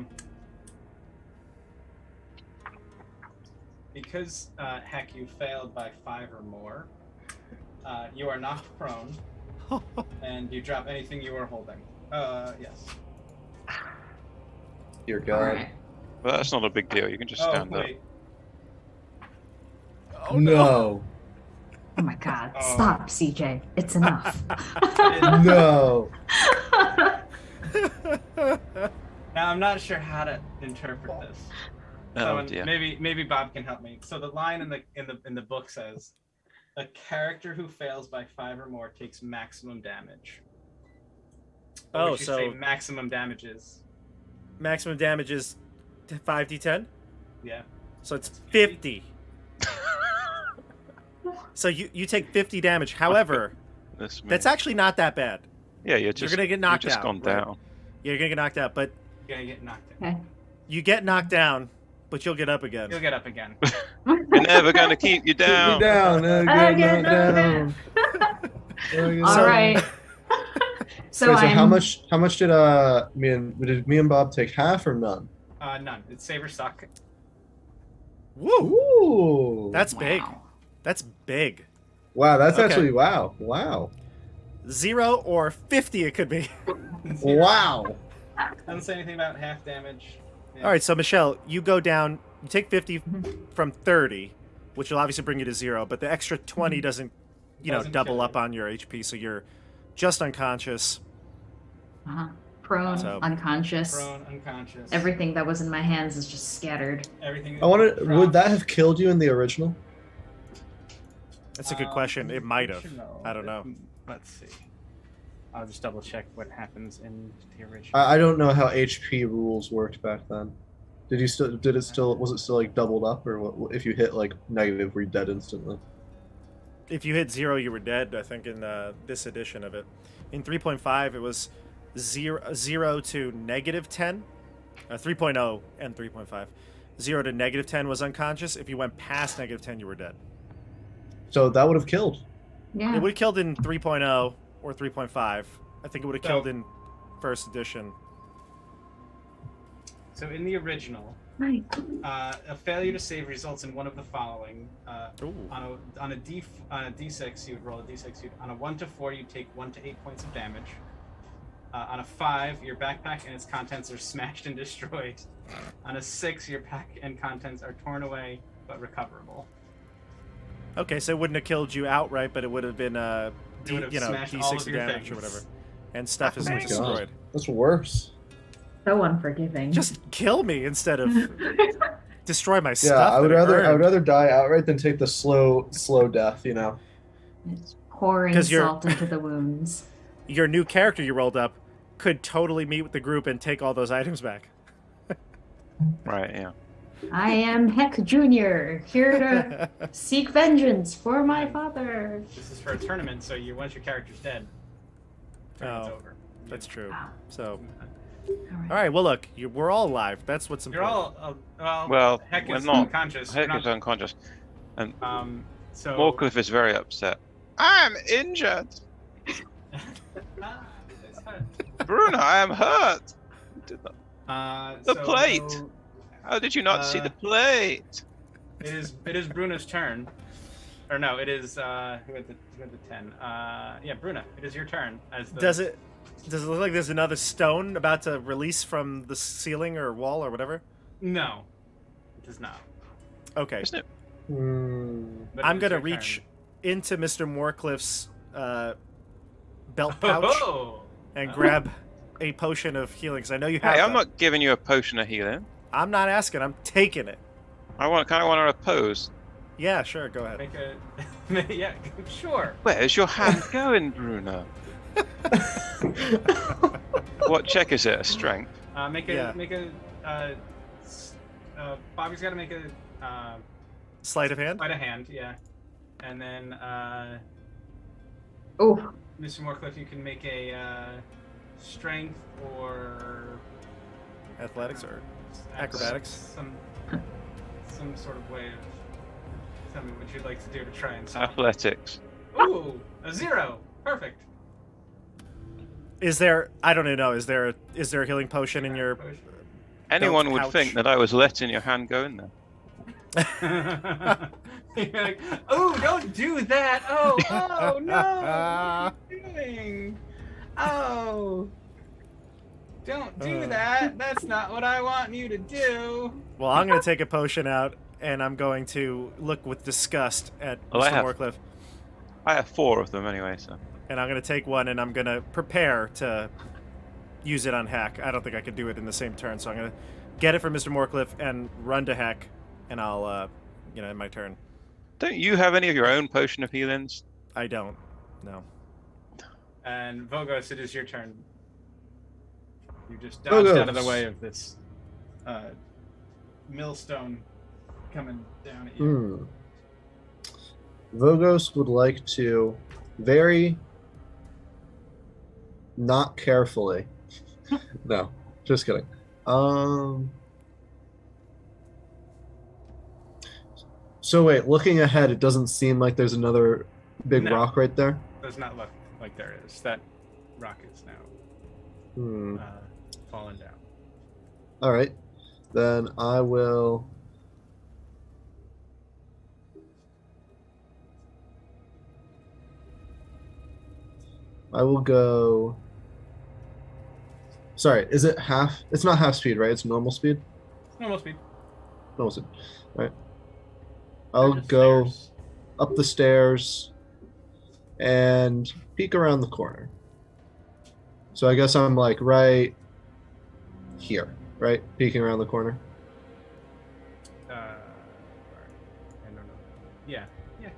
Because heck, you failed by 5 or more. You are knocked prone, and you drop anything you are holding. Yes. Dear All God. right. But that's not a big deal. You can just Oh stand up. wait. Oh, No. Oh my God. Oh. Stop, CJ. It's enough. No. Now I'm not sure how to interpret this. Oh Someone- dear. maybe Bob can help me. So the line in the book says, "A character who fails by 5 or more takes maximum damage." What Oh, would you so say maximum damage is? maximum damage is 5d10? Yeah. So it's 50. So you take 50 damage. However, This that's man. actually not that bad. Yeah, you're just gonna get knocked you've just out, gone right? down. You're gonna get knocked out, but You're gonna get knocked out. Okay. you get knocked down, but you'll get up again. You'll get up again. We're never gonna keep you Keep me down. down. Again, down. All right. So Wait, so I'm. how much did me and Bob take half or none? None. It's Saber suck. Woo! Ooh. That's big. Wow. That's big. wow, that's Okay. actually wow. 0 or 50 it could be. Wow. Doesn't say anything about half damage. Yeah. All right, so Michelle, you go down, you take 50 from 30, which will obviously bring you to 0, but the extra 20 doesn't, Doesn't double kill up you. on your HP, so you're just unconscious. Uh-huh. Prone, So- unconscious. Prone, unconscious. Everything that was in my hands is just scattered. Everything. I wanted. drops. Would that have killed you in the original? That's a good question. It might have. should know. I don't know. Let's see. I'll just double check what happens in the original. I don't know how HP rules worked back then. Was it still like doubled up, or what, if you hit like negative, were you dead instantly? If you hit 0, you were dead, I think, in this edition of it. In 3.5, it was 0 to negative 10. 3.0 and 3.5. 0 to negative 10 was unconscious. If you went past negative 10, you were dead. So that would have killed. Yeah. It would have killed in 3.0 or 3.5. I think it would have So- killed in first edition. So in the original, Right. a failure to save results in one of the following. Ooh. On a d6, you would roll a d6. On a 1 to 4, you take 1 to 8 points of damage. On a 5, your backpack and its contents are smashed and destroyed. On a 6, your pack and contents are torn away but recoverable. Okay, so it wouldn't have killed you outright, but it would have been It would have smashed all D6 of your damage or things. whatever. And stuff is Oh my God. destroyed. That's worse. So unforgiving. Just kill me instead of destroy my Yeah, stuff. I would that rather earned. die outright than take the slow death. You know. It's pouring 'Cause you're- salt into the wounds. Your new character you rolled up could totally meet with the group and take all those items back. Right, yeah. I am Heck Jr., here to seek vengeance for my father. This is for a tournament, so once your character's dead, tournament's Oh. over. That's true. Wow. So, All all right. Well, look, we're all alive. That's what's You're important. all Well, Heck we're is not. unconscious. Heck You're is not- unconscious. so Moorcliff is very upset. I'm injured. Ah, it's hurt. Bruno, I am hurt. You did not- The plate. so How did you not see Uh, the plate? it is Bruno's turn, or no? It is who had the 10? Yeah, Bruno. It is your turn. Does it look like there's another stone about to release from the ceiling or wall or whatever? No, it does not. Okay. Isn't it? Hmm. But it I'm is gonna your reach turn. into Mr. Moorcliff's belt pouch Oh, and grab a potion of healing. 'Cause I know you have. Hey, I'm them. not giving you a potion of healing. I'm not asking. I'm taking it. I kind of want to oppose. Yeah, sure. Go ahead. make a yeah, sure. Where's your hand going, Bruno? What check is it? A strength? Make a Bobby's got to make a Sleight of hand. sleight of hand, yeah, and then Oh, Mr. Moorcliffe, you can make a strength or Athletics or acrobatics. Some sort of way of. Tell me what you'd like to do to try and solve. Athletics. Ooh, a 0. Perfect. Is there? I don't even know. Is there a healing potion in your? Anyone would pouch. think that I was letting your hand go in there. You're like, oh, don't do that. Oh no. What are you doing? Oh. Don't do that. That's not what I want you to do. Well, I'm going to take a potion out, and I'm going to look with disgust at Well, Mr. Moorcliffe. I have 4 of them anyway, so. And I'm going to take one, and I'm going to prepare to use it on Hack. I don't think I could do it in the same turn, so I'm going to get it from Mr. Moorcliffe and run to Hack, and I'll, in my turn. Don't you have any of your own potion of healings? I don't. No. And Vogos, it is your turn. You just dodged out of the Vogos. way of this millstone coming down at you. Vogos would like to very not carefully. No, just kidding. So wait, looking ahead, it doesn't seem like there's another big No. rock right there. Does not look like there is. That rock is now fallen down. All right, then I will. I will go. Sorry, is it half? It's not half speed, right? It's normal speed. Normal speed. Normal speed. All right. I'll Just go stairs. up the stairs and peek around the corner. So I guess I'm like right here, right? Peeking around the corner. I don't know. Yeah. Yeah,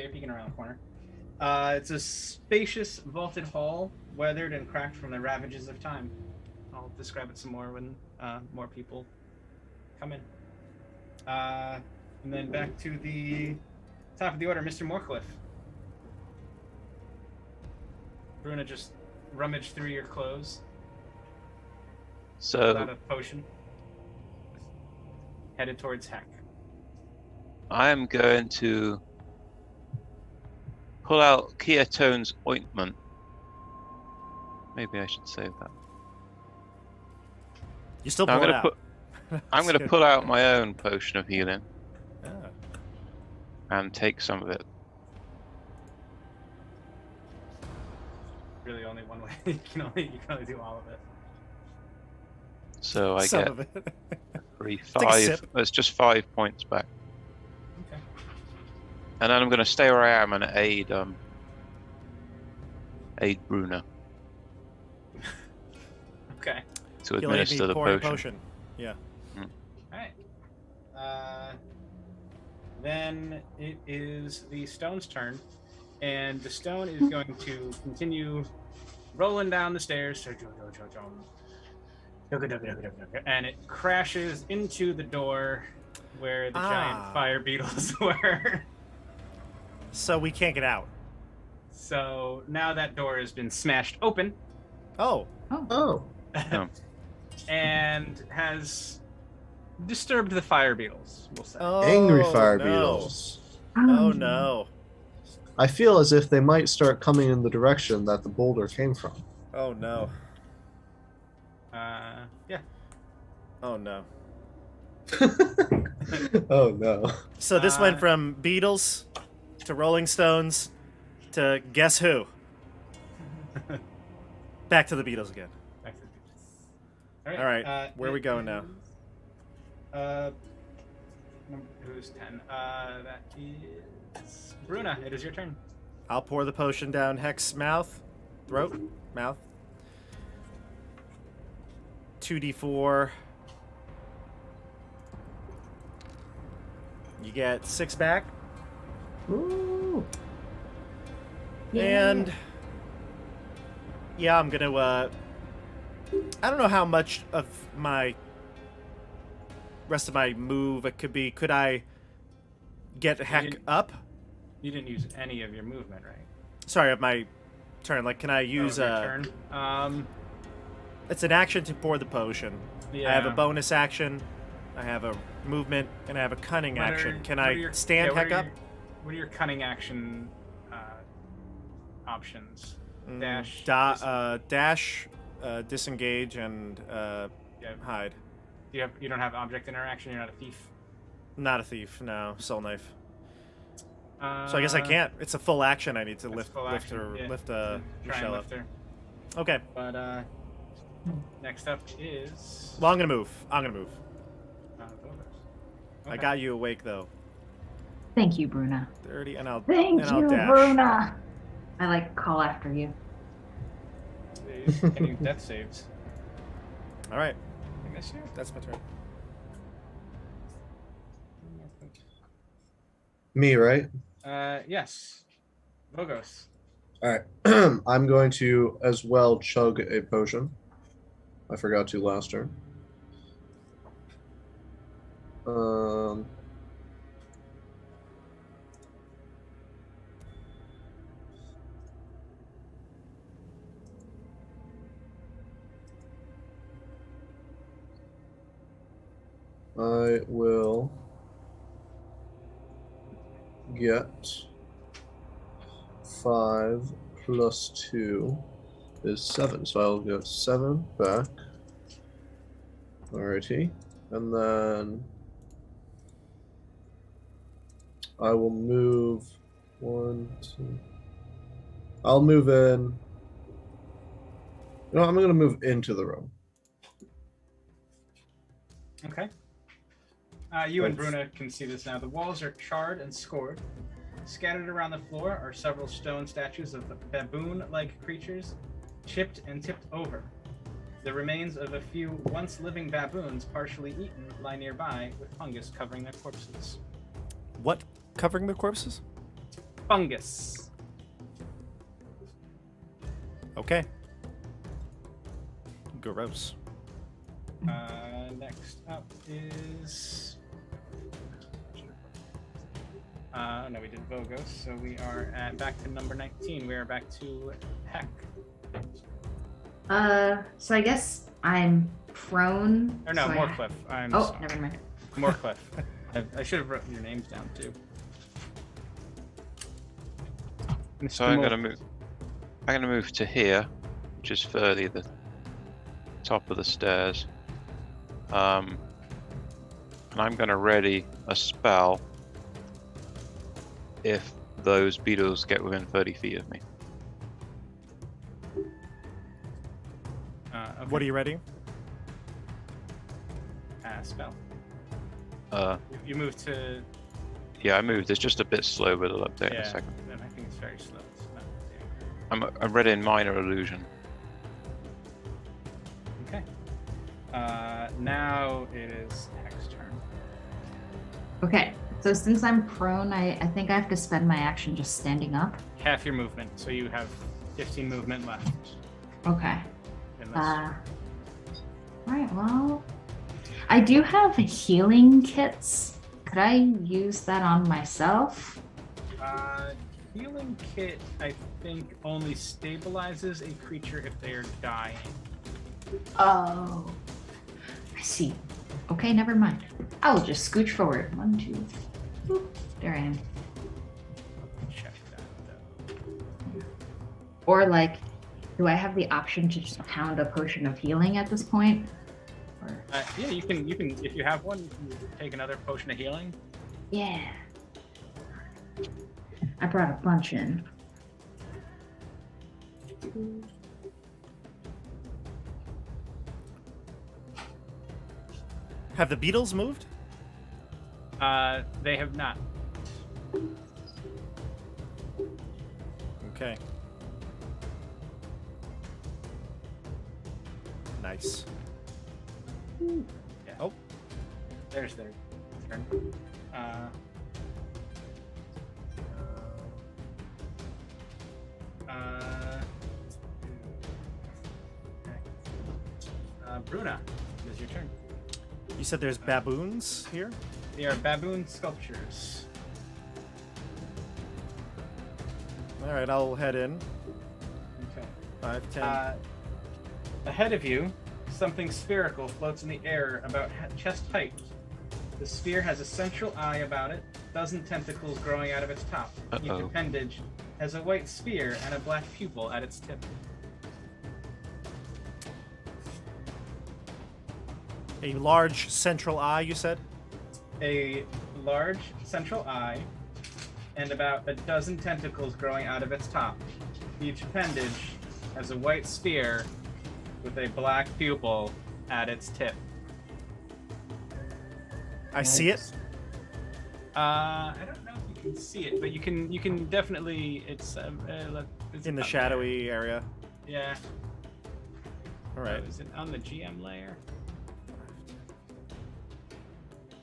you're peeking around the corner. It's a spacious vaulted hall, weathered and cracked from the ravages of time. I'll describe it some more when more people come in. And then back to the top of the order, Mr. Moorcliffe. Bruna just rummaged through your clothes. Pulled out So a potion. Headed towards Heck. I am going to pull out Keatone's ointment. Maybe I should save that. You still I'm pull it gonna out. I'm going to Good. pull out my own potion of healing Ah. and take some of it. Really, only one way. You can only do all of it. So I Some get of it. 3, Take a 5. sip. That's just 5 points back. Okay. And then I'm going to stay where I am and aid Bruna Okay. to He'll aid me administer the pouring potion. Yeah. All right. Then it is the stone's turn, and the stone is going to continue rolling down the stairs, and it crashes into the door where the giant fire beetles were. So we can't get out. So now that door has been smashed open Oh. Oh, Oh. and has disturbed the fire beetles, we'll say. Oh, angry fire no. beetles. Oh no. I feel as if they might start coming in the direction that the boulder came from. Oh no. Yeah. Oh no. Oh no. So this went Uh, from Beatles to Rolling Stones to guess who? Back to the Beatles again. Back to the beaches. All right, where are we it going now? is, Who's 10? That is Bruna. It is your turn. I'll pour the potion down Hex mouth, throat, mouth. 2d4. You get 6 back. Ooh. And yeah, I'm gonna I don't know how much of my rest of my move it could be. Could I get Heck up? You didn't use any of your movement, right? Sorry, of my turn. Like, can I use your turn? It's an action to pour the potion. Yeah. I have a bonus action. I have a movement, and I have a cunning action. Can I stand Heck up? What are your cunning action options? Dash. Dash, disengage, and hide. You don't have object interaction. You're not a thief. Not a thief. No, soul knife. So I guess I can't. It's a full action. I need to lift a shell up. Okay. But next up is. Well, I'm gonna move. Okay. I got you awake though. Thank you, Bruna. 30, and I'll Thank and I'll you, dash. Bruna. I like call after you. Can you death saves? All right. I guess you. That's my turn. Me, right? Yes. Vogos. All right. I'm going to as well chug a potion. I forgot to last turn. I will get 5 plus 2 is 7. So I'll get 7 back. Alrighty. And then I will move 1, 2. I'll move in. No, I'm going to move into the room. Okay. You and Bruna can see this now. The walls are charred and scored. Scattered around the floor are several stone statues of baboon-like creatures, chipped and tipped over. The remains of a few once living baboons, partially eaten, lie nearby, with fungus covering their corpses. What covering the corpses? Fungus. Okay. Gross. Next up is... no, we did Vogos, so we are back to number 19. We are back to Heck. So I guess I'm prone. Or no, so Moorcliff. I'm Oh, sorry. never mind. Moorcliff. I should have written your names down too. So I'm gonna move. I'm gonna move to here, which is further the top of the stairs. And I'm gonna ready a spell if those beetles get within 30 feet of me. Okay. What are you ready? Spell. Uh, You move to. yeah, I moved. It's just a bit slow, but I'll update in a Yeah, second. I think it's very slow. It's not, I'm ready in minor illusion. okay. Now it is Heck's turn. Okay, so since I'm prone, I think I have to spend my action just standing up. Half your movement, so you have 15 movement left. Okay. Unless- Alright, well, I do have healing kits. Could I use that on myself? Healing kit, I think, only stabilizes a creature if they are dying. Oh, I see. Okay, never mind. I'll just scooch forward. 1, 2, boop. There I am. Check that. Or like, do I have the option to just pound a potion of healing at this point? Or... Yeah, you can. If you have one, you can take another potion of healing. Yeah. I brought a bunch in. Have the beetles moved? They have not. Okay. Nice. Yeah. Oh. There's their turn. Bruna, it is your turn. You said there's baboons here? They are baboon sculptures. All right, I'll head in. Okay. 5, 10. Ahead of you, something spherical floats in the air about chest height. The sphere has a central eye about it, dozen tentacles growing out of its top. Each Uh-oh. appendage has a white sphere and a black pupil at its tip. A large central eye, you said? A large central eye and about a dozen tentacles growing out of its top. Each appendage has a white sphere with a black pupil at its tip. I see it. I don't know if you can see it, but you can definitely. It's In the up shadowy area. there. Yeah. All right. Is it on the GM layer?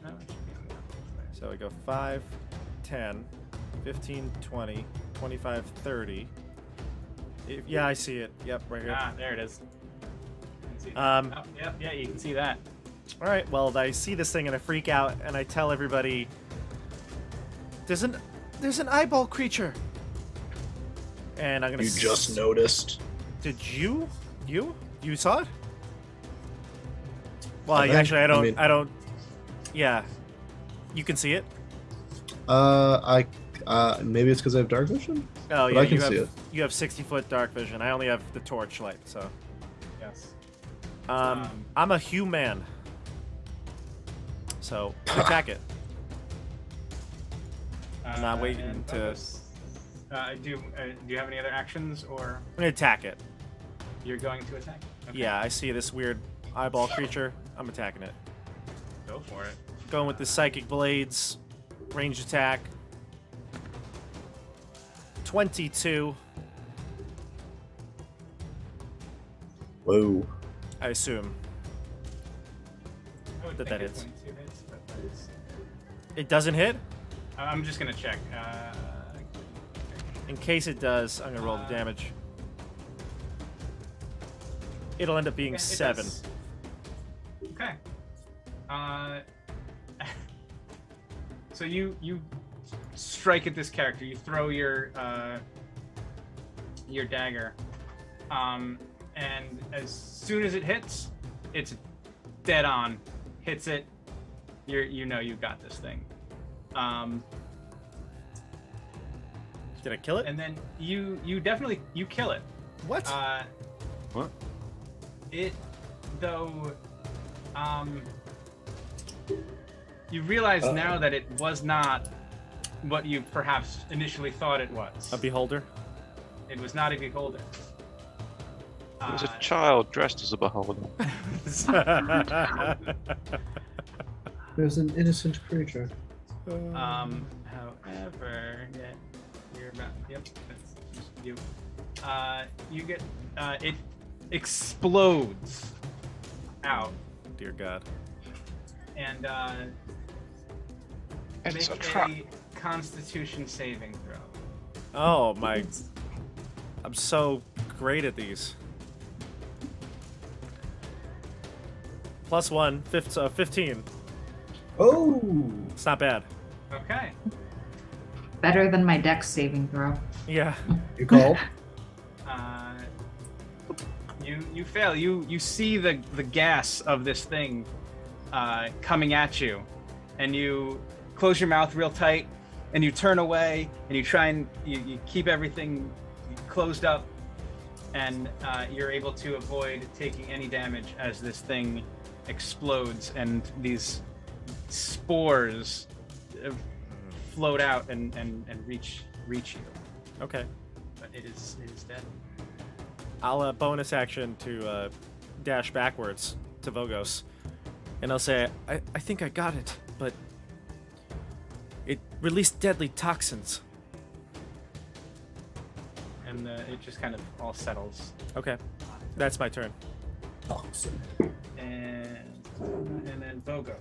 No, it should be on the layer. So we go 5, 10, 15, 20, 25, 30. Yeah, I see it. Yep, right here. Ah, there it is. You can see that. Oh, yep, yeah, you can see that. All right, well, I see this thing and I freak out and I tell everybody, there's an eyeball creature. And I'm gonna. You just noticed. Did you? You saw it? Well, Okay, actually, I mean- don't. Yeah, you can see it. Maybe it's because I have dark vision. Oh But yeah, I can you have see it. you have 60-foot dark vision. I only have the torchlight, so. Yes. I'm a human. So attack it. I'm not waiting and to- focus. Do you have any other actions, or I'm gonna attack it. you're going to attack? Okay. Yeah, I see this weird eyeball creature. I'm attacking it. Go for it. Going with the psychic blades, ranged attack. 22, Whoa. I assume. I would That think hits. 22 hits, but that is- It doesn't hit? I'm just gonna check. In case it does, I'm gonna roll the damage. It'll end up being yeah, it 7. does. Okay. So you strike at this character. You throw your dagger, and as soon as it hits, it's dead on. Hits it. You know you got this thing. Did I kill it? And then you definitely kill it. What? What? It though you realize now that it was not what you perhaps initially thought it was. A beholder? It was not a beholder. It was a child dressed as a beholder. There's an innocent creature. However, yeah, you're about. Yep, that's just you. You get it explodes out, Dear God. and It's a make trap. a Constitution saving throw. Oh my. I'm so great at these. +1, 15. Oh. It's not bad. Okay. Better than my dex saving throw. Yeah. You called? You fail. You see the gas of this thing coming at you, and you close your mouth real tight, and you turn away, and you try and you keep everything closed up, and you're able to avoid taking any damage as this thing explodes, and these spores float out and reach you. Okay. But it is dead. I'll bonus action to dash backwards to Vogos. And I'll say, I think I got it, but it released deadly toxins. and it just kind of all settles. Okay, that's my turn. Toxin. And then Vogos.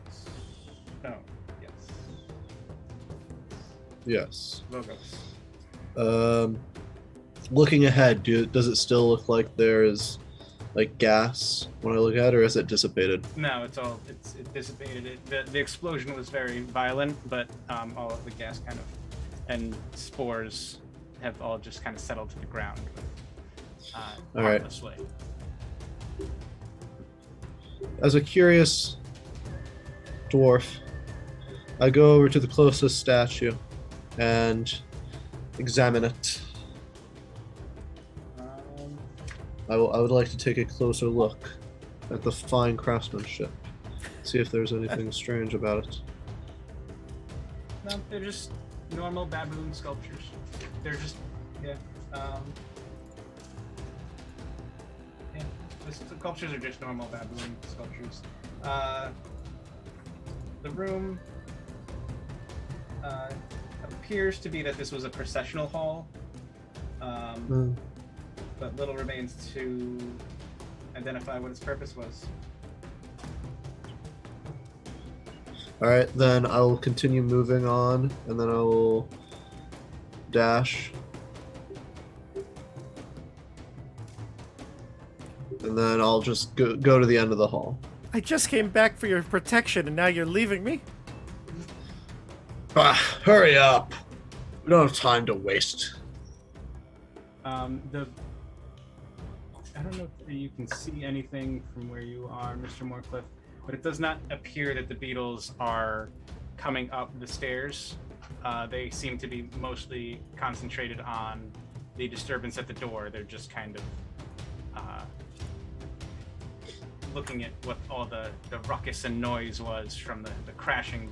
No, yes, Yes. Vogos. Looking ahead, does it still look like there is like gas when I look at it, or is it dissipated? No, it dissipated. The explosion was very violent, but all of the gas kind of and spores have all just kind of settled to the ground. All right. Harmlessly. As a curious dwarf, I go over to the closest statue and examine it. I would like to take a closer look at the fine craftsmanship. See if there's anything strange about it. No, they're just normal baboon sculptures. They're just, yeah. The sculptures are just normal baboon sculptures. The room appears to be that this was a processional hall. But little remains to identify what its purpose was. All right, then I will continue moving on, and then I will dash, and then I'll just go to the end of the hall. I just came back for your protection, and now you're leaving me? Hurry up! We don't have time to waste. I don't know if you can see anything from where you are, Mr. Moorcliffe, but it does not appear that the beetles are coming up the stairs. They seem to be mostly concentrated on the disturbance at the door. They're just kind of looking at what all the ruckus and noise was from the crashing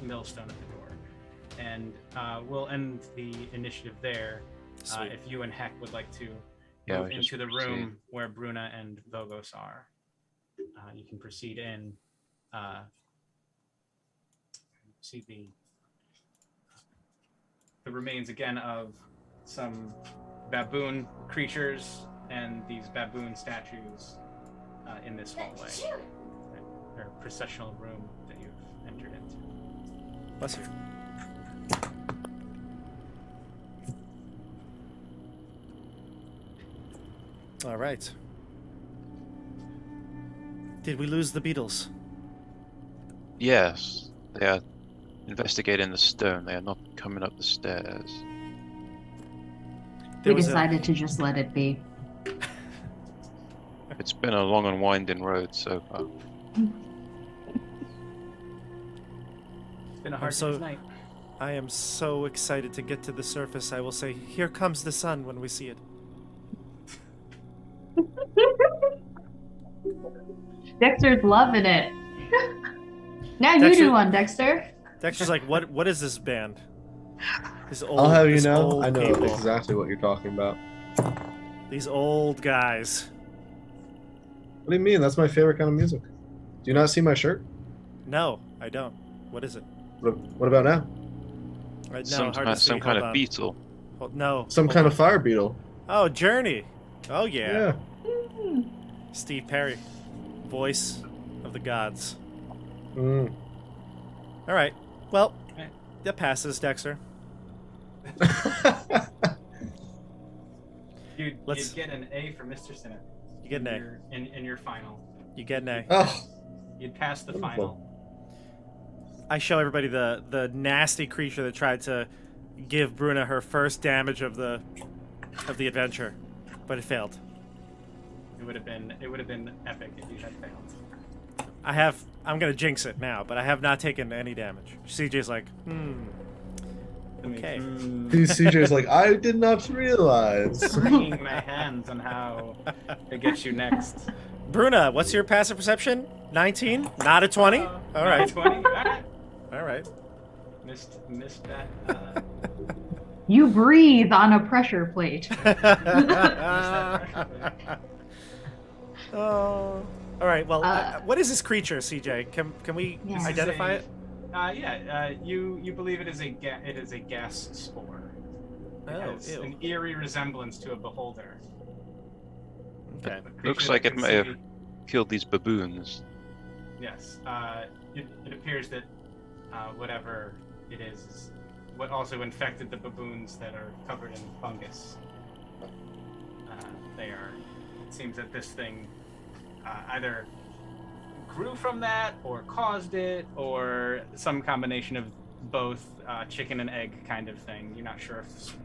millstone at the door. And we'll end the initiative there. If you and Heck would like to move into the room where Bruna and Vogos are, you can proceed in. See the remains again of some baboon creatures and these baboon statues in this hallway, or processional room that you've entered into. Bless you. All right. Did we lose the beetles? Yes, they are investigating the stone. They are not coming up the stairs. We decided to just let it be. It's been a long and winding road so far. It's been a hard day's night. I am so excited to get to the surface. I will say, "Here comes the sun" when we see it. Dexter's loving it. Now you do one, Dexter. Dexter's like, "What is this band?" I'll have you know, old I know people. exactly what you're talking about. These old guys. What do you mean? That's my favorite kind of music. Do you not see my shirt? No, I don't. What is it? What about now? No, some hard to see. some kind Hold of on. beetle. No. Some hold kind on. of fire beetle. Oh, Journey. Oh yeah. Yeah. Steve Perry, voice of the gods. Mm. All right. Well, that passes, Dexter. You'd Let's- get an A for Mr. Sinnott. You get an A. In your final. You get an A. Oh, You'd pass the Wonderful. final. I show everybody the nasty creature that tried to give Bruna her first damage of the adventure, but it failed. It would have been epic if you had failed. I'm gonna jinx it now, but I have not taken any damage. CJ's like, I mean, Okay. CJ's like, I did not realize. Wringing my hands on how to get you next. Bruna, what's your passive perception? 19? Not a 20? All right. 20. All right. All right. Missed that. You breathe on a pressure plate. Oh. All right. Well, what is this creature, CJ? Can we Yeah. identify it? You believe it is a gas spore. It has ew. an eerie resemblance to a beholder. Okay. A creature Looks that like it can may have see- killed these baboons. Yes. It appears that whatever it is what also infected the baboons that are covered in fungus. It seems that this thing either grew from that or caused it or some combination of both, chicken and egg kind of thing. You're not sure if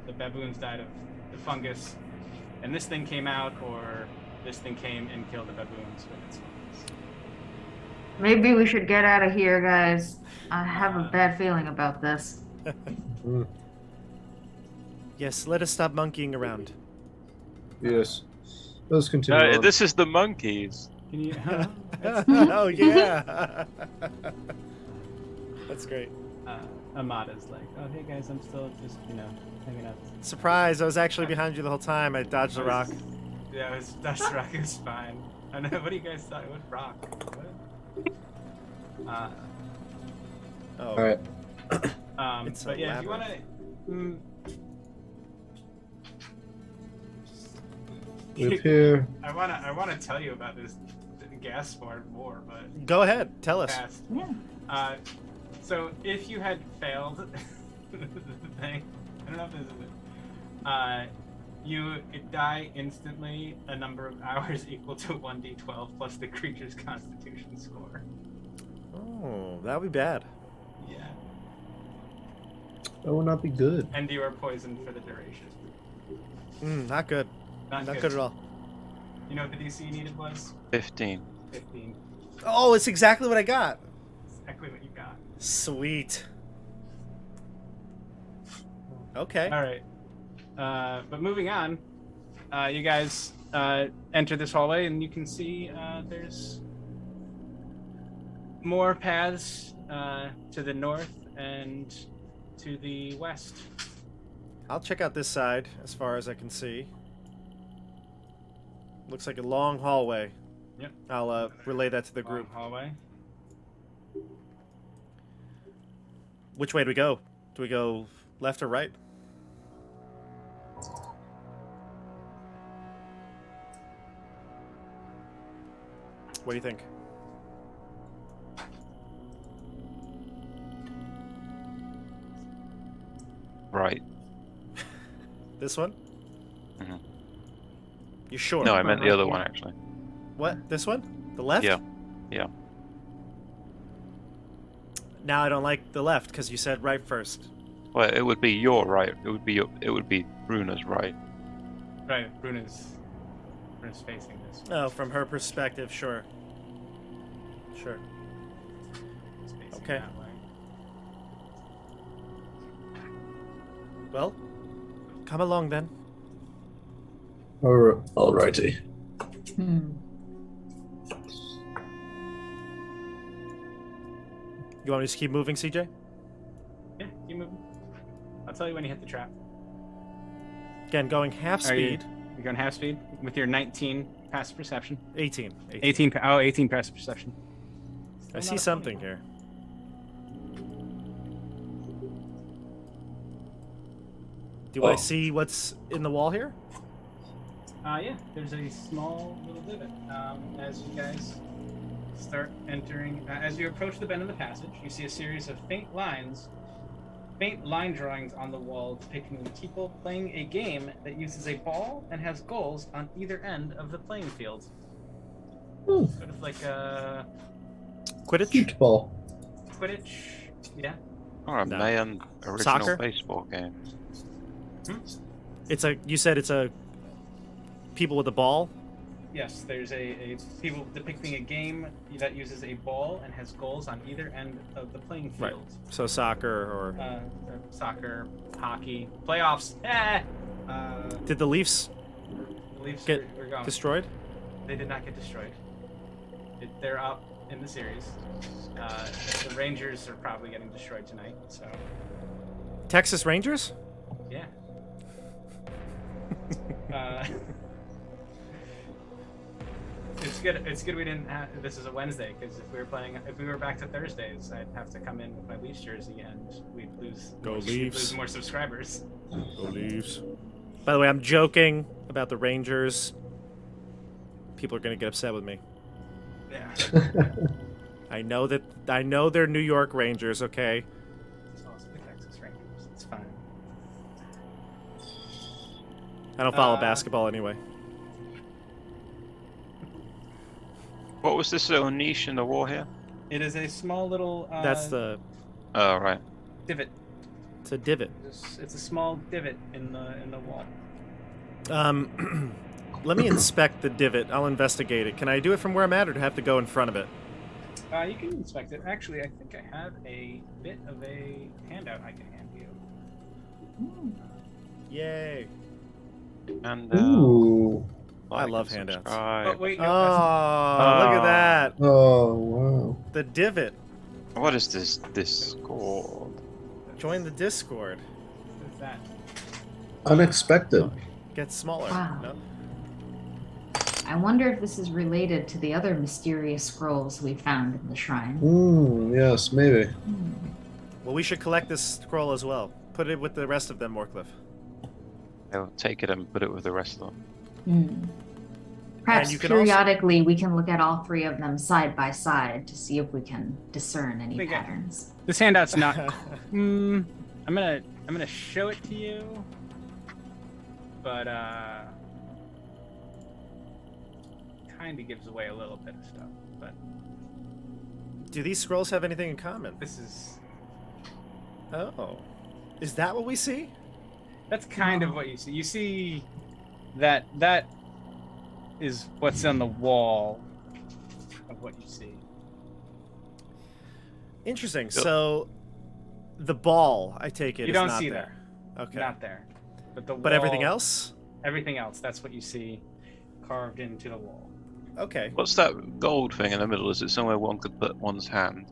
the baboons died of the fungus and this thing came out, or this thing came and killed the baboons with its fungus. Maybe we should get out of here, guys. I have a bad feeling about this. Yes, let us stop monkeying around. Yes. Let's continue on. This is the monkeys. Can you? Oh yeah. That's great. Amada's like, oh hey guys, I'm still just hanging out. Surprise! I was actually behind you the whole time. I dodged the rock. Yeah, that's the rock is fine. I know. What do you guys thought? What rock? What? Oh. All right. It's But a yeah, if you want labyrinth. to. We appear. I wanna tell you about this gas smart more, but Go ahead. Tell us. fast. Yeah. So if you had failed the thing, I don't know if this is it. You could die instantly. A number of hours equal to 1d12 plus the creature's Constitution score. Oh, that would be bad. Yeah. That would not be good. And you are poisoned for the duration. Not good. Not Not good at all. You know what the DC you needed was? 15. 15. Oh, it's exactly what I got. Exactly what you got. Sweet. Okay. All right. But moving on, you guys enter this hallway, and you can see there's more paths to the north and to the west. I'll check out this side as far as I can see. Looks like a long hallway. Yep. I'll relay that to the Long group. hallway. Which way do we go? Do we go left or right? What do you think? Right. This one? Mhm. You sure? No, I meant the right other here. one, actually. What? This one? The left? Yeah. Yeah. Now I don't like the left because you said right first. Well, it would be your right. It would be Bruna's right. Right. Bruna's facing this. Oh, from her perspective, sure. Sure. It's facing Okay. that way. Well, come along then. Alrighty. You want me to just keep moving, CJ? Yeah, keep moving. I'll tell you when you hit the trap. Again, going half Are you- speed. You're going half speed with your 19 passive perception. 18. 18 passive perception. I Still see not a something 20. here. Do I Oh. see what's in the wall here? Yeah, there's a small little divot. As you guys start entering, as you approach the bend in the passage, you see a series of faint line drawings on the wall depicting people playing a game that uses a ball and has goals on either end of the playing field. Hmm. Sort of like a Quidditch? Football. Quidditch. Yeah. Or a No. Mayan original Soccer? baseball game. It's a. You said it's a. People with a ball. Yes, there's a people depicting a game that uses a ball and has goals on either end of the playing Right. field. So soccer or. Soccer, hockey, playoffs. Did the Leafs The Leafs get were gone. destroyed? They did not get destroyed. They're up in the series. The Rangers are probably getting destroyed tonight. So Texas Rangers? yeah. It's good. It's good we didn't have. This is a Wednesday because if we were back to Thursdays, I'd have to come in with my Leafs jersey and we'd lose. Go we'd Leafs. lose more subscribers. Go Leafs. By the way, I'm joking about the Rangers. People are gonna get upset with me. Yeah. I know they're New York Rangers. Okay. It's also the Texas Rangers. It's fine. I don't follow Uh, basketball anyway. What was this little niche in the wall here? It is a small little. That's the. Oh, right. divot. It's a divot. It's a small divot in the wall. Let me inspect the divot. I'll investigate it. Can I do it from where I'm at, or do I have to go in front of it? You can inspect it. Actually, I think I have a bit of a handout I can hand you. Yay! And Ooh. I like love and handouts. subscribe. Oh wait, Oh, no, look at that! Oh, wow. The divot. What is this called? Join the Discord. that's that. Unexpected. Get smaller. Wow. No? I wonder if this is related to the other mysterious scrolls we found in the shrine. Yes, maybe. Well, we should collect this scroll as well. Put it with the rest of them, Morcliffe. I'll take it and put it with the rest of them. Perhaps you can also- periodically we can look at all three of them side by side to see if we can discern any Think I- patterns. This handout's not. I'm gonna show it to you, but kind of gives away a little bit of stuff. But Do these scrolls have anything in common? this is Oh. Is that what we see? that's kind of what you see. You see that is what's on the wall of what you see. Interesting. So, the ball, I take it, You is don't not see there. Okay. Not there, but But everything else? everything else. That's what you see carved into the wall. Okay. What's that gold thing in the middle? Is it somewhere one could put one's hand?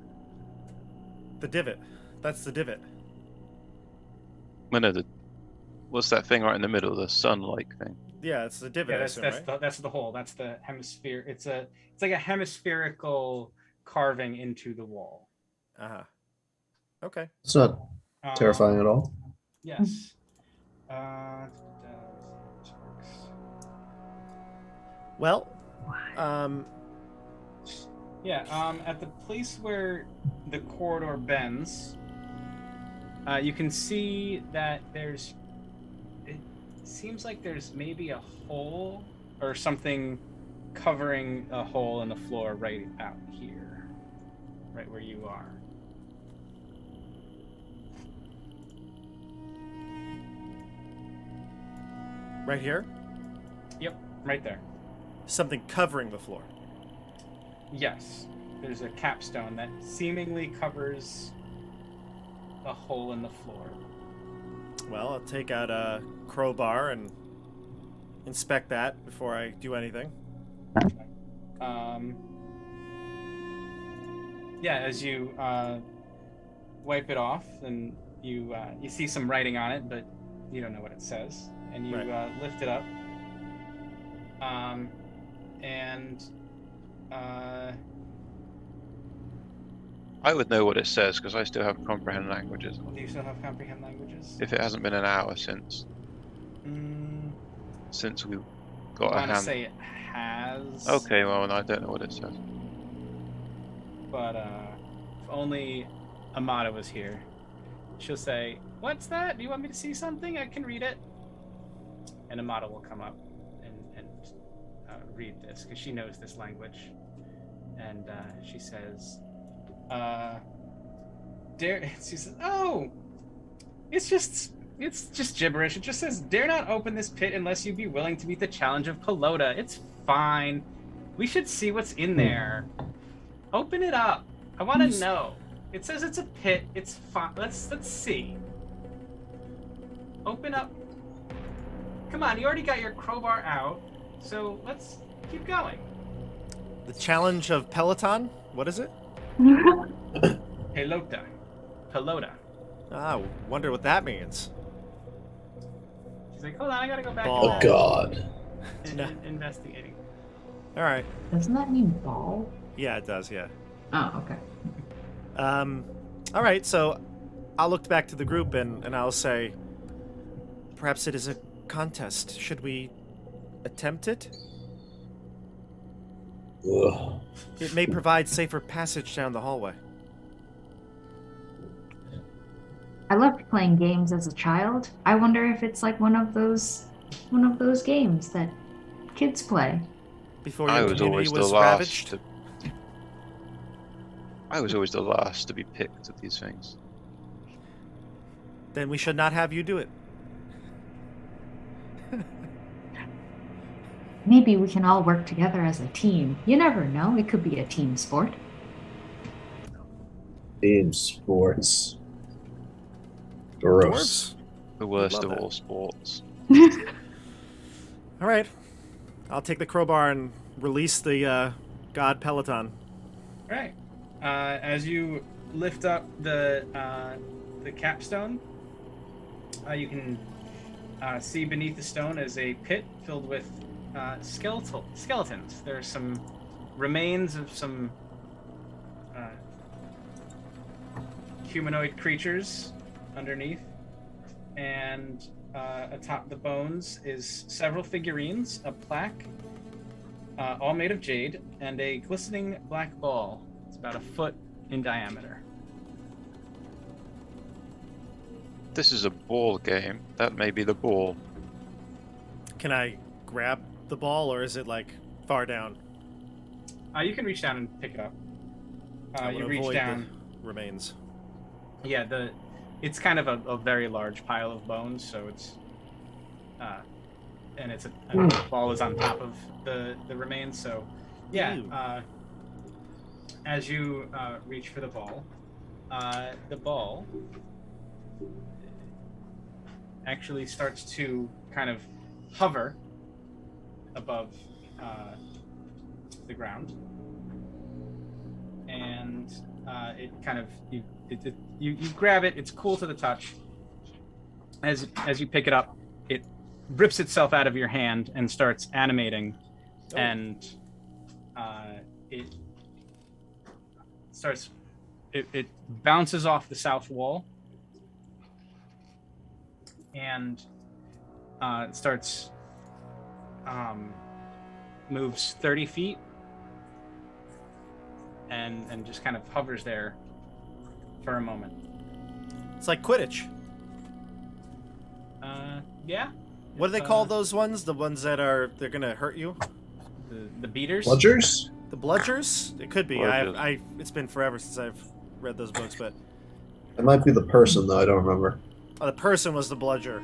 The divot. That's the divot. No, what's that thing right in the middle? The sun-like thing. Yeah, it's the divot. Yeah, I that's assume, that's right? that's the hole. That's the hemisphere. It's like a hemispherical carving into the wall. Uh-huh. Okay. It's not terrifying at all. Yes. Well, Yeah. At the place where the corridor bends, you can see that there's. It seems like there's maybe a hole or something covering a hole in the floor right out here, right where you are. right here, Yep, right there. something covering the floor. Yes, there's a capstone that seemingly covers a hole in the floor. Well, I'll take out a crowbar and inspect that before I do anything. Yeah, as you wipe it off, and you see some writing on it, but you don't know what it says, and you Right. Lift it up, and I would know what it says because I still have comprehend languages. do you still have comprehend languages? If it hasn't been an hour since we got I a want to hand. say it has. Okay, well, and I don't know what it says. But if only Amada was here, she'll say, "What's that? Do you want me to see something? I can read it." And Amada will come up and read this because she knows this language, and she says, "Dare." She says, "Oh, it's just gibberish. It just says, dare not open this pit unless you be willing to meet the challenge of Pelota. It's fine. We should see what's in there. Open it up. I want to know. It says it's a pit. It's fine. Let's see. Open up. Come on, you already got your crowbar out, so let's keep going." The challenge of Peloton? What is it? Pelota. Pelota. Ah, wonder what that means. She's like, "Hold on, I gotta go back Ball. Oh, God. and investigating." All right. Doesn't that mean ball? Yeah, it does. Yeah. Oh, okay. All right. So I'll look back to the group and I'll say, perhaps it is a contest. Should we attempt it? Ugh. It may provide safer passage down the hallway. I loved playing games as a child. I wonder if it's like one of those games that kids play. Before I your was community always the was last. ravaged. I was always the last to be picked at these things. Then we should not have you do it. Maybe we can all work together as a team. You never know. It could be a team sport. Team sports. Gross. The worst love of that. all sports. All right. I'll take the crowbar and release the god Peloton. All right. As you lift up the capstone, you can see beneath the stone is a pit filled with skeletons. There are some remains of some humanoid creatures underneath, and atop the bones is several figurines, a plaque, all made of jade, and a glistening black ball. It's about a foot in diameter. This is a ball game. That may be the ball. Can I grab the ball, or is it like far down? You can reach down and pick it up. I You would reach avoid down. the remains. Yeah, it's kind of a very large pile of bones, so it's and it's and the ball is on top of the remains. So yeah, Ew. as you reach for the ball actually starts to kind of hover above the ground, and it kind of you grab it. It's cool to the touch. As you pick it up, it rips itself out of your hand and starts animating, and it starts. It bounces off the south wall and starts moves 30 feet and just kind of hovers there for a moment. It's like Quidditch. Yeah. What do they call those ones? The ones that they're gonna hurt you? The beaters? Bludgers? The bludgers? It could be. Bludgers. It's been forever since I've read those books, but It might be the person, though. I don't remember. the person was the bludger.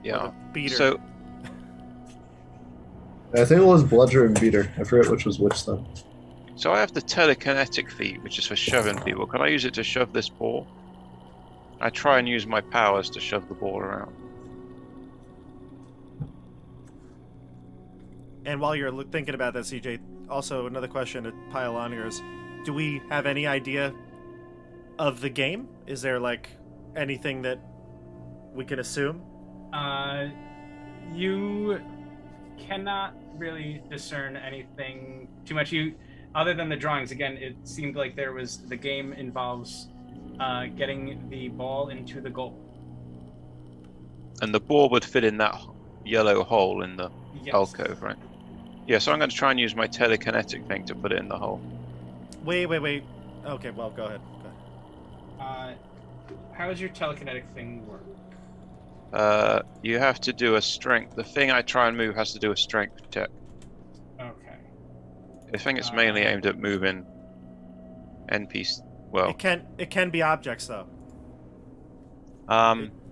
Yeah. The beater. So I think it was Bludger and Beater. I forget which was which, though. I have the telekinetic feat, which is for shoving people. Can I use it to shove this ball? I try and use my powers to shove the ball around. And while you're thinking about that, CJ, also another question to pile on here is, do we have any idea of the game? Is there like anything that we can assume? You cannot really discern anything too much. Other than the drawings, again, it seemed like the game involves getting the ball into the goal. And the ball would fit in that yellow hole in the Yes. alcove, right? Yeah, so I'm going to try and use my telekinetic thing to put it in the hole. Wait. Okay, well, go ahead. How does your telekinetic thing work? You have to do a strength. The thing I try and move has to do a strength check. Okay. I think it's mainly aimed at moving NPC. Well, It can be objects though.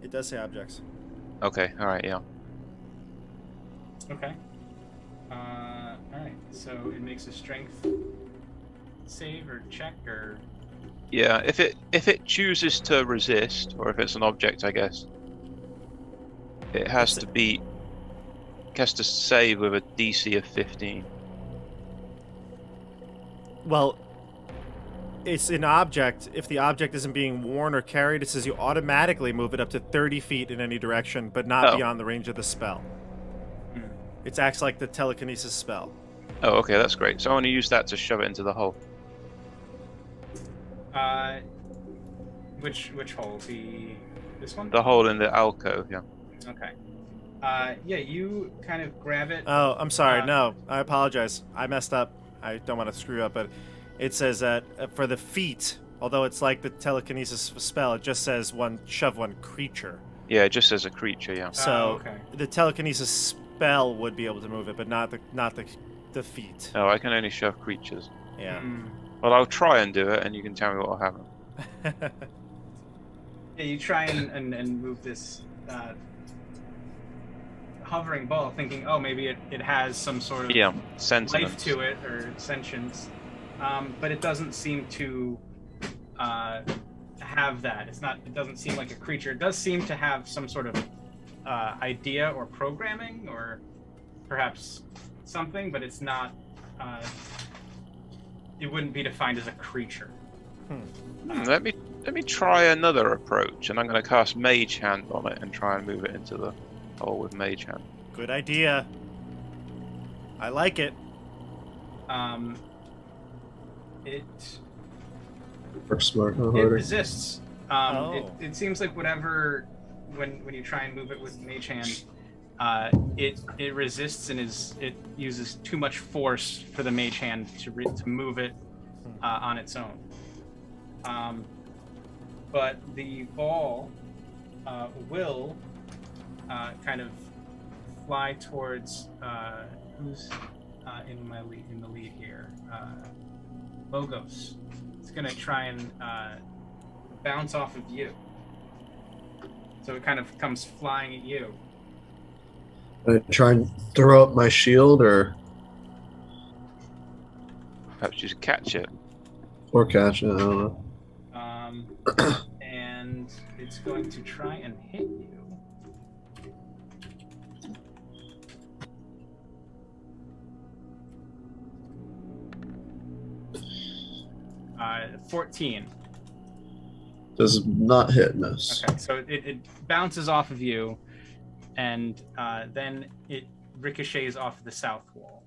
It does say objects. okay, all right, yeah. Okay. All right. So it makes a strength save or check or. Yeah, if it chooses to resist, or if it's an object, I guess, it has to save with a DC of 15. Well, it's an object. If the object isn't being worn or carried, it says you automatically move it up to 30 feet in any direction, but not Oh. beyond the range of the spell. It acts like the telekinesis spell. Oh, okay, that's great. So I want to use that to shove it into the hole. Which hole? This one? The hole in the alcove, yeah. Okay. Yeah, you kind of grab it. Oh, I'm sorry. Uh, No, I apologize. I messed up. I don't want to screw up, but it says that for the feet, although it's like the telekinesis spell, it just says shove one creature. Yeah, it just says a creature, yeah. So okay. the telekinesis spell would be able to move it, but not the feet. Oh, I can only shove creatures. Yeah. Well, I'll try and do it, and you can tell me what will happen. Yeah, you try and move this hovering ball, thinking, oh, maybe it has some sort of life sentiment to it or sentience, but it doesn't seem to have that. It doesn't seem like a creature. It does seem to have some sort of idea or programming or perhaps something, but it's not. It wouldn't be defined as a creature. Let me try another approach, and I'm going to cast Mage Hand on it and try and move it into the hole with Mage Hand. Good idea. I like it. It Work smart, not it harder. resists. It seems like whatever when you try and move it with Mage Hand, it resists and it uses too much force for the Mage Hand to move it on its own. But the ball will kind of fly towards who's in the lead here. Logos. It's gonna try and bounce off of you. So it kind of comes flying at you. I try and throw up my shield or Perhaps you should catch it. catch it. I don't know. And it's going to try and hit you. 14. Does not hit, miss. Okay, so it bounces off of you, and then it ricochets off the south wall.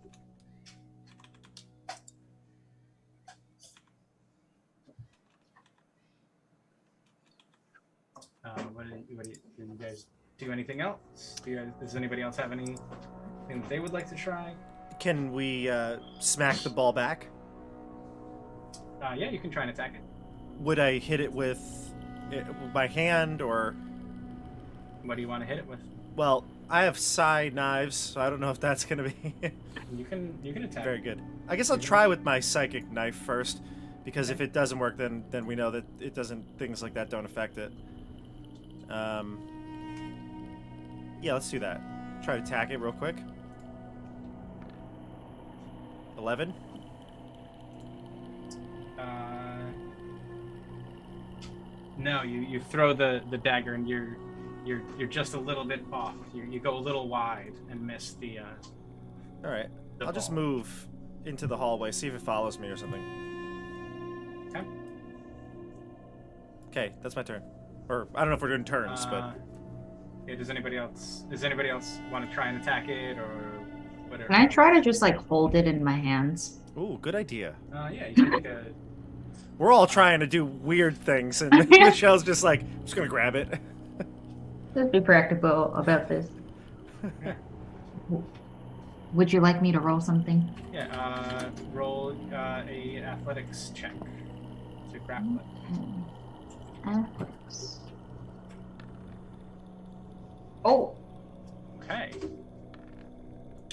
Do you guys do anything else? Does anybody else have anything that they would like to try? Can we smack the ball back? Yeah, you can try and attack it. Would I hit it with my hand or? What do you want to hit it with? Well, I have side knives, so I don't know if that's gonna be. You can attack. Very good. I guess I'll try with my psychic knife first, because if it doesn't work, then we know that it doesn't. Things like that don't affect it. Yeah, let's do that. Try to attack it real quick. 11. No, you throw the dagger and you're just a little bit off. You go a little wide and miss the. All right, I'll just move into the hallway, see if it follows me or something. Okay. Okay, that's my turn. Or I don't know if we're doing turns, but. Yeah, does anybody else want to try and attack it or whatever? Can I try to just like hold it in my hands? Ooh, good idea. Yeah, you can make a. We're all trying to do weird things, and Michelle's just like, I'm just gonna grab it. Let's be practical about this. Would you like me to roll something? Yeah, roll a athletics check to grapple it. Athletics. Oh. Okay.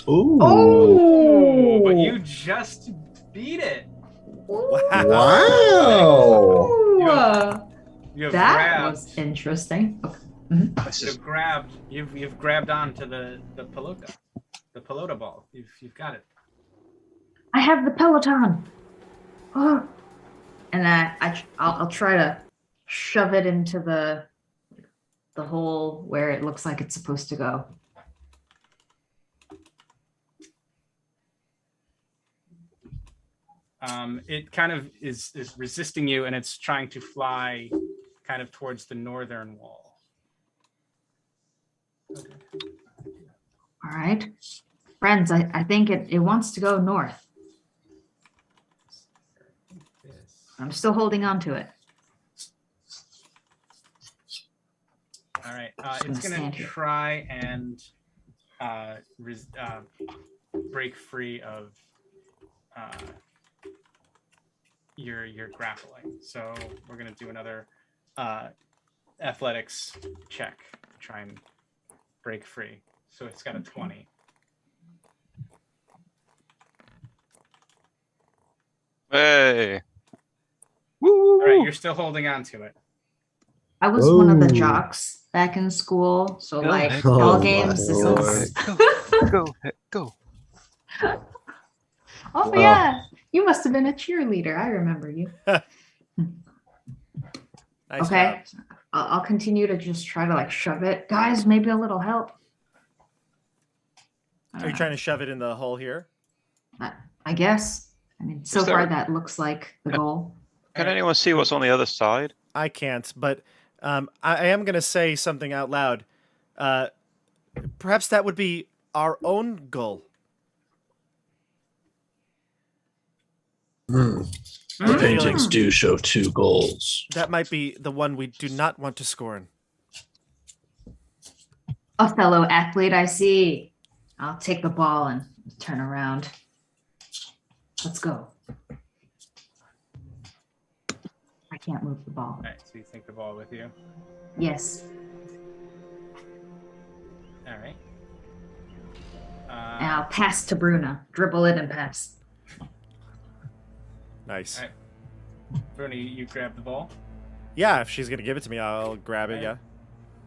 Ooh. Oh. But you just beat it. Wow. You've That grabbed. was interesting. Okay. You've grabbed onto the pelota ball. You've got it. I have the Peloton. Oh. And I'll try to shove it into the hole where it looks like it's supposed to go. It kind of is resisting you, and it's trying to fly kind of towards the northern wall. All right. Friends, I think it wants to go north. I'm still holding on to it. All right. Just It's gonna gonna stand here. try and break free of your grappling. So we're gonna do another athletics check to try and break free. So it's got a 20. Hey. Woo! All right, you're still holding on to it. I was one of the Whoa. jocks back in school, so Go like ahead. ball Oh, games. This my is. Go. Oh Wow. yeah, you must have been a cheerleader. I remember you. Nice Okay, job. I'll continue to just try to like shove it, guys. Maybe a little help. Are you trying to shove it in the hole here? I guess. I mean, so Is there- far that looks like the goal. Can anyone see what's on the other side? I can't, but I am going to say something out loud. Perhaps that would be our own goal. The I'm feeling paintings do show 2 goals. that might be the one we do not want to scorn. A fellow athlete, I see. I'll take the ball and turn around. Let's go. I can't move the ball. All right, so you take the ball with you. Yes. All right. And I'll pass to Bruna. Dribble it and pass. Nice. All right. Bruni, you grab the ball. Yeah, if she's going to give it to me, I'll grab it, Right. yeah.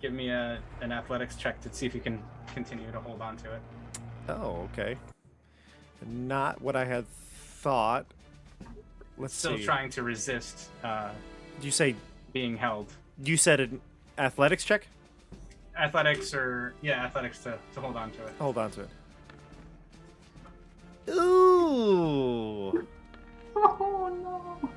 Give me an athletics check to see if you can continue to hold on to it. Oh, okay. Not what I had thought. Let's Still see. trying to resist You say being held. you said an athletics check? Athletics to hold on to it. Hold on to it. Ooh. Oh no.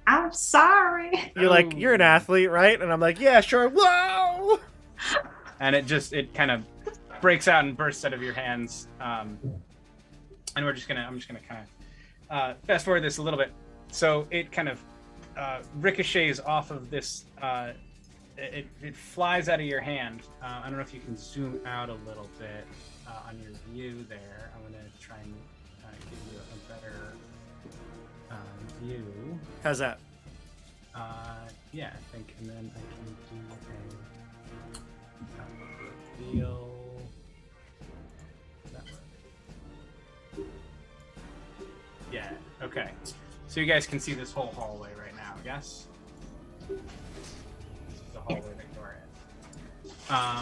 I'm sorry. You're like, you're an athlete, right? And I'm like, yeah, sure. Whoa! And it kind of breaks out and bursts out of your hands. And I'm just gonna kind of fast forward this a little bit. So it kind of ricochets off of this. It flies out of your hand. I don't know if you can zoom out a little bit on your view there. I'm gonna try and give you a better view. How's that? Yeah, I think, and then I can do a reveal. That work? Yeah. Okay. So you guys can see this whole hallway right now. Yes. This is the hallway that you're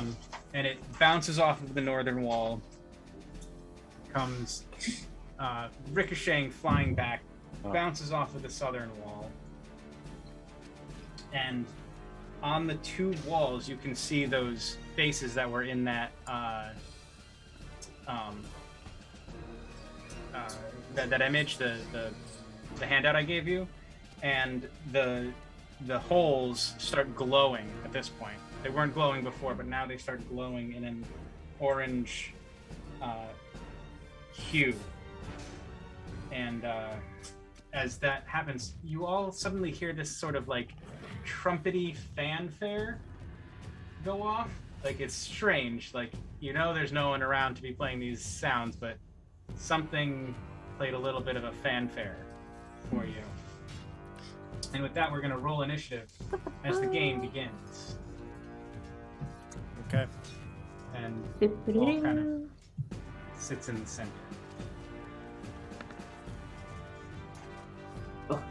in. And it bounces off of the northern wall. Comes ricocheting, flying back, bounces off of the southern wall. And on the 2 walls, you can see those faces that were in that that image, the handout I gave you, and the holes start glowing at this point. They weren't glowing before, but now they start glowing in an orange hue. And as that happens, you all suddenly hear this sort of like trumpety fanfare go off. Like, it's strange. Like, there's no one around to be playing these sounds, but something played a little bit of a fanfare for you. And with that, we're going to roll initiative as the game begins. Okay. And all kind of sits in the center.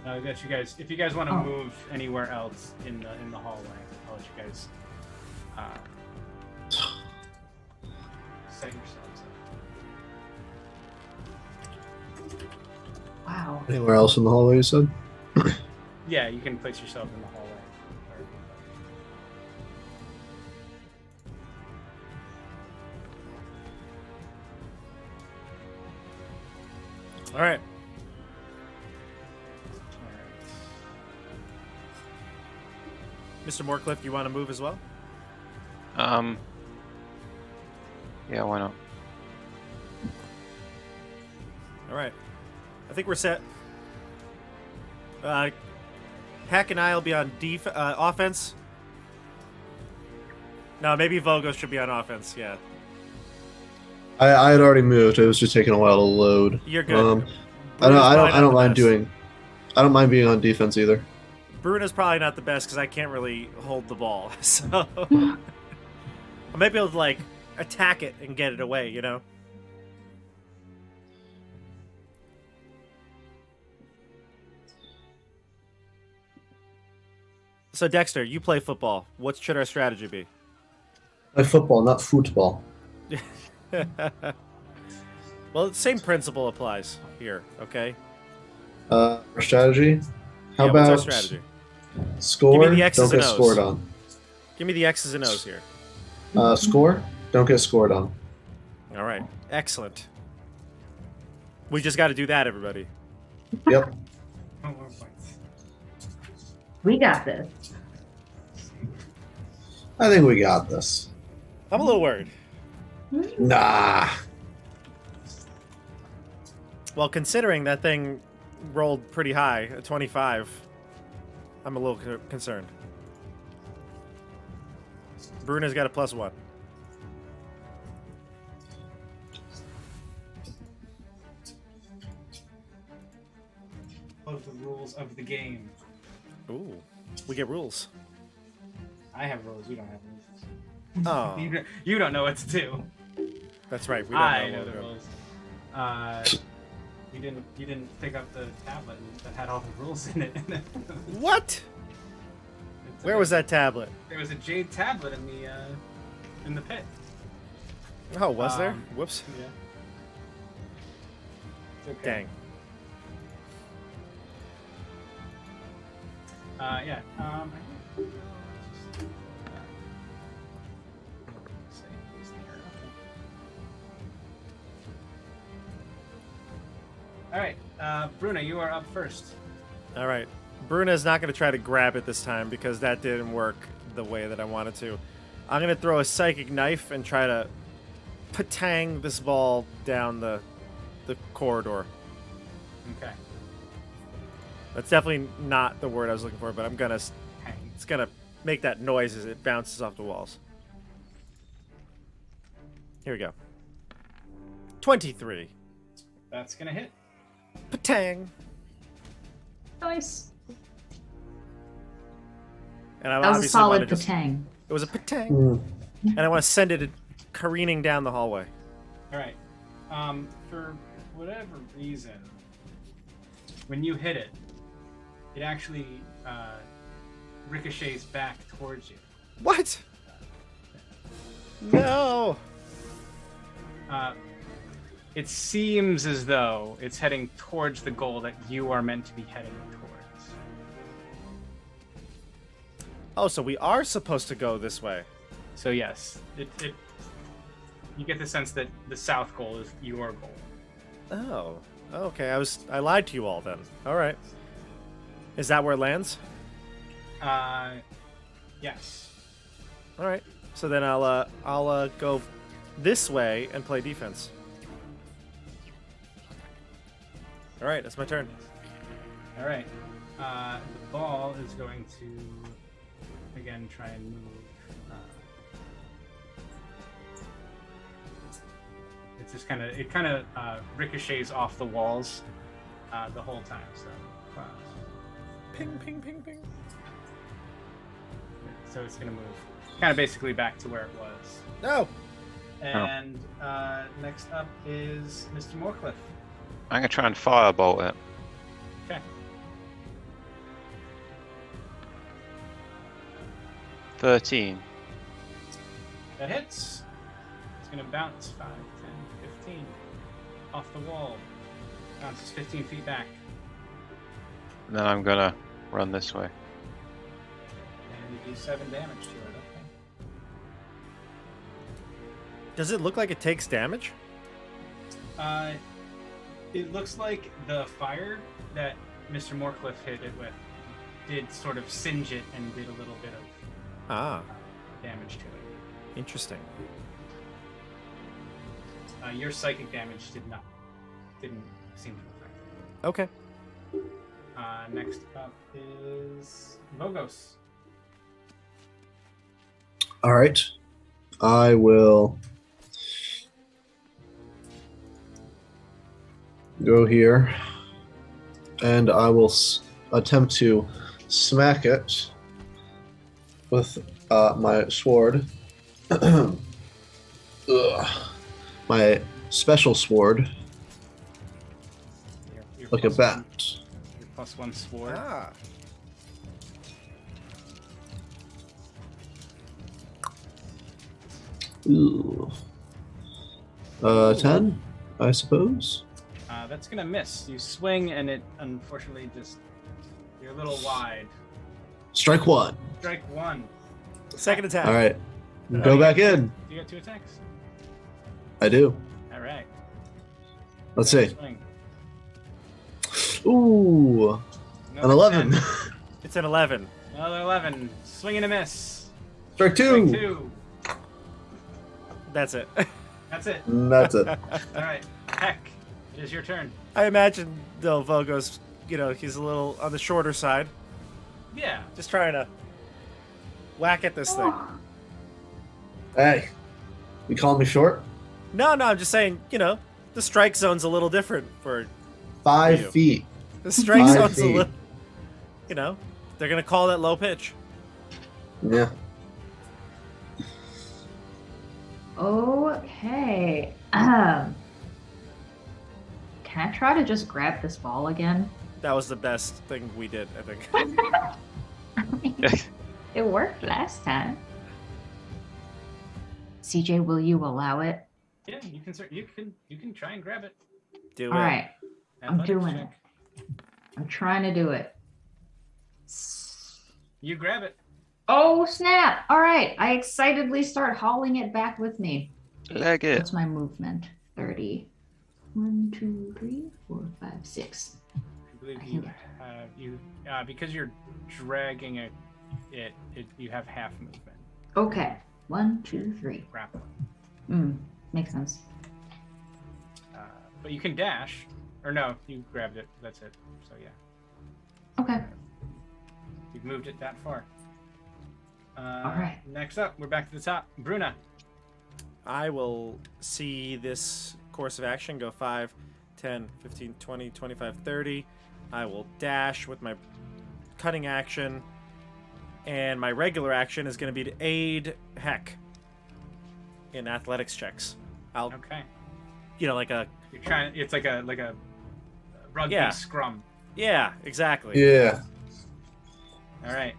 I got you guys. If you guys want to move anywhere else in the hallway, I'll let you guys set yourselves up. Wow. Anywhere else in the hallway, you said? Yeah, you can place yourself in the hallway. All right. Mr. Moorcliffe, you want to move as well? Yeah, why not? All right. I think we're set. Hack and I will be on offense. No, maybe Vogo should be on offense. Yeah. I had already moved. It was just taking a while to load. You're good. I Bruno's probably don't not the mind best. I don't mind being on defense either. Bruno's probably not the best because I can't really hold the ball. So I might be able to like attack it and get it away, you know? So Dexter, you play football. What should our strategy be? Play football, not football. Well, the same principle applies here, okay? Our strategy? How Yeah, about what's our strategy? score? Give me the X's Don't get and O's. scored on. Give me the X's and O's here. Score? Don't get scored on. All right. Excellent. We just got to do that, everybody. Yep. Oh, more points. We got this. I think we got this. I'm a little worried. Nah. Well, considering that thing rolled pretty high, a 25, I'm a little concerned. Bruno's got a +1. Of the rules of the game. Ooh, we get rules. I have rules. You don't have rules. Oh, You don't know what to do. that's right. We don't I know know what the we're rules. You didn't pick up the tablet that had all the rules in it. doing. What? Where was that tablet? There was a jade tablet in the pit. Oh, was there? Um, Whoops. Yeah. It's okay. Dang. Yeah. All right, Bruno, you are up first. All right. Bruno's not going to try to grab it this time because that didn't work the way that I wanted to. I'm going to throw a psychic knife and try to patang this ball down the corridor. Okay. That's definitely not the word I was looking for, but I'm going to... It's going to make that noise as it bounces off the walls. Here we go. 23. That's gonna hit. Patang. Nice. And I That was a obviously want solid to just... patang. It was a patang. Mm. And I want to send it careening down the hallway. All right. For whatever reason, when you hit it, it actually ricochets back towards you. What? No. It seems as though it's heading towards the goal that you are meant to be heading towards. Oh, so we are supposed to go this way. So yes, you get the sense that the south goal is your goal. Oh. Okay, I lied to you all then. All right. Is that where it lands? Yes. All right. So then I'll go this way and play defense. All right, that's my turn. All right. The ball is going to again try and move. It's just kind of ricochets off the walls the whole time. So. Ping, ping, ping, ping. So it's going to move kind of basically back to where it was. No. And next up is Mr. Moorcliffe. I'm gonna try and firebolt it. Okay. 13. That hits. It's going to bounce 5, 10, 15 off the wall. Bounces 15 feet back. And then I'm gonna run this way. And you do 7 damage to it. Okay. Does it look like it takes damage? It looks like the fire that Mr. Moorcliffe hit it with did sort of singe it and did a little bit of damage to it. Interesting. Your psychic damage didn't seem to affect it. Okay. Next up is Vogos. All right. I will go here, and I will attempt to smack it with my sword. Ugh. My special sword. Your Like a plus bat. one- Your +1 sword. Ah. Ooh. 10, I suppose. That's gonna miss. You swing, and it unfortunately just you're a little wide. Strike 1. Strike 1. Second attack. All right. Oh, Go you back got- in. You got 2 attacks. I do. All right. Let's Go see. swing. Ooh. Another An 11. 10. It's an 11. Another 11. Swing and a miss. Strike 2. Strike 2. That's it. That's it. That's it. All right. Heck, it is your turn. I imagine though Vogo's, he's a little on the shorter side, Yeah. just trying to whack at this thing. Hey. You calling me short? No, I'm just saying, the strike zone's a little different for 5 You. feet. the strike 5 zone's a feet. little, they're gonna call that low pitch. Yeah. Okay. Can I try to just grab this ball again? That was the best thing we did, I think. It worked last time. CJ, will you allow it? Yeah. You can try and grab it. Do All it. right. I'm Athletics doing it. check. I'm trying to do it. You grab it. Oh, snap. All right. I excitedly start hauling it back with me. Leg it. What's my movement? 30. 1, 2, 3, 4, 5, 6. I believe you because you're dragging it. You have half movement. Okay. 1, 2, 3. Grappling. Makes sense. But you can dash. Or no, you grabbed it. That's it. So yeah, Okay. you've moved it that far. All right. Next up, we're back to the top. Bruna. I will see this course of action go 5, 10, 15, 20, 25, 30. I will dash with my cutting action. And my regular action is going to be to aid Heck in athletics checks. I'll, Okay. like a... You're trying. It's like a rugby Yeah. scrum. Yeah, exactly. Yeah. All right.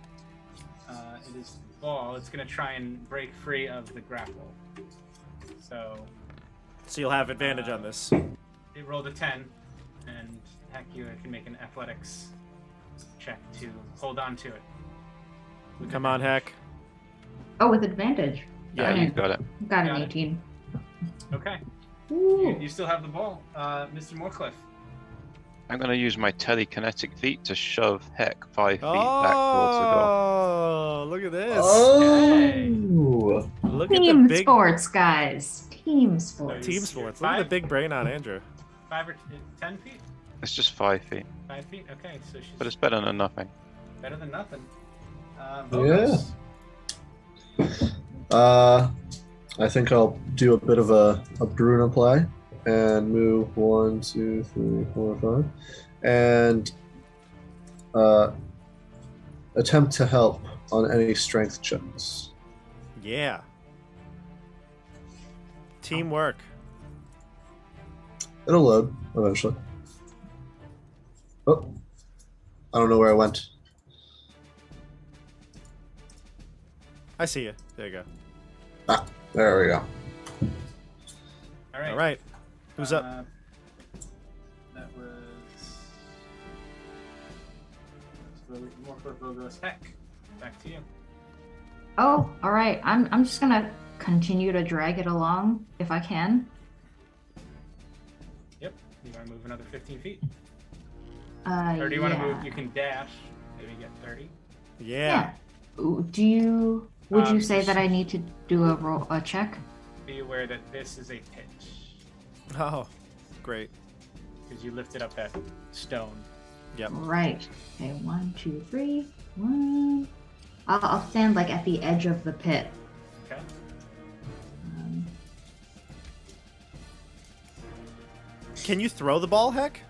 It is the ball. It's gonna try and break free of the grapple. So So you'll have advantage on this. it rolled a 10, and Heck, you can make an athletics check to hold on to it. With Come on, advantage. Heck. Oh, with advantage. Yeah, Okay. you got it. Got an Got it. 18. Okay. Ooh. You still have the ball, Mr. Moorcliffe. I'm going to use my telekinetic feet to shove Heck 5 feet back towards the door. Oh, look at this. Oh. Look at the Team big sports, guys. Team sports. team sports. Look at the big brain on Andrew. 5 or 10 feet? It's just 5 feet, 5 feet? Okay, so she's but it's better than nothing. better than nothing. Yeah. Vogos. I think I'll do a bit of a Bruno play and move 1, 2, 3, 4, 5, and attempt to help on any strength checks. Yeah. Teamwork. It'll load eventually. Oh, I don't know where I went. I see you. There you go. Ah, there we go. All right. All right. Who's up? That was Moorcliffe, Vogos, Heck. Back to you. Oh, all right. I'm just gonna continue to drag it along if I can. Yep. You want to move another 15 feet? Or Or do you want to move? You can dash. Maybe get 30. Yeah. Ooh, would you say just- that I need to do a check? Be aware that this is a pitch. Oh, great. because you lifted up that stone. Yep. Right. Okay, 1, 2, 3. 1. I'll stand like at the edge of the pit. Okay. Um, Can you throw the ball, Heck?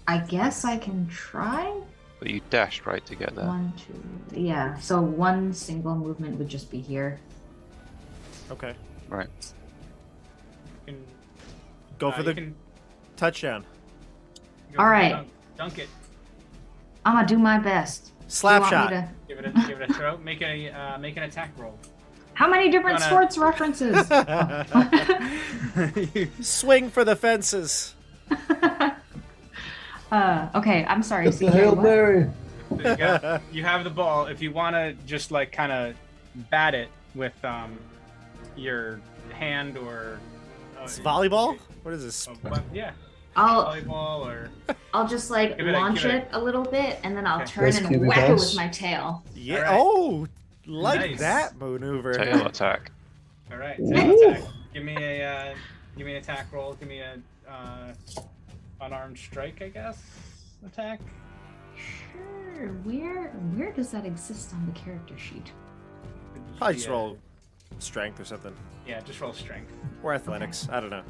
I guess I can try. But you dashed right to get there. 1, 2. Yeah. So one single movement would just be here. Okay. Right. You can, Go for you the can touchdown. go All for the right. Dunk it. I'm gonna do my best. Slap Do you want shot. me to- Give it a throw. Make an attack roll. How many different Wanna- sports references? Swing for the fences. Okay, I'm sorry. It's the CJ, Hail what? Mary. You have the ball. If you want to just like kind of bat it with your hand or It's volleyball? What is this? yeah, I'll volleyball or I'll just like Give it a- launch give it it a little bit, and then I'll Okay. turn Nice and QB whack it pass. with my tail. Yeah. All right. Oh, like Nice. that maneuver. Tail attack. all right. Tail attack. Give me an attack roll. Give me a unarmed strike, I guess. Attack. Sure. Where does that exist on the character sheet? Probably just roll strength or something. Yeah, just roll strength. Or athletics. I don't know.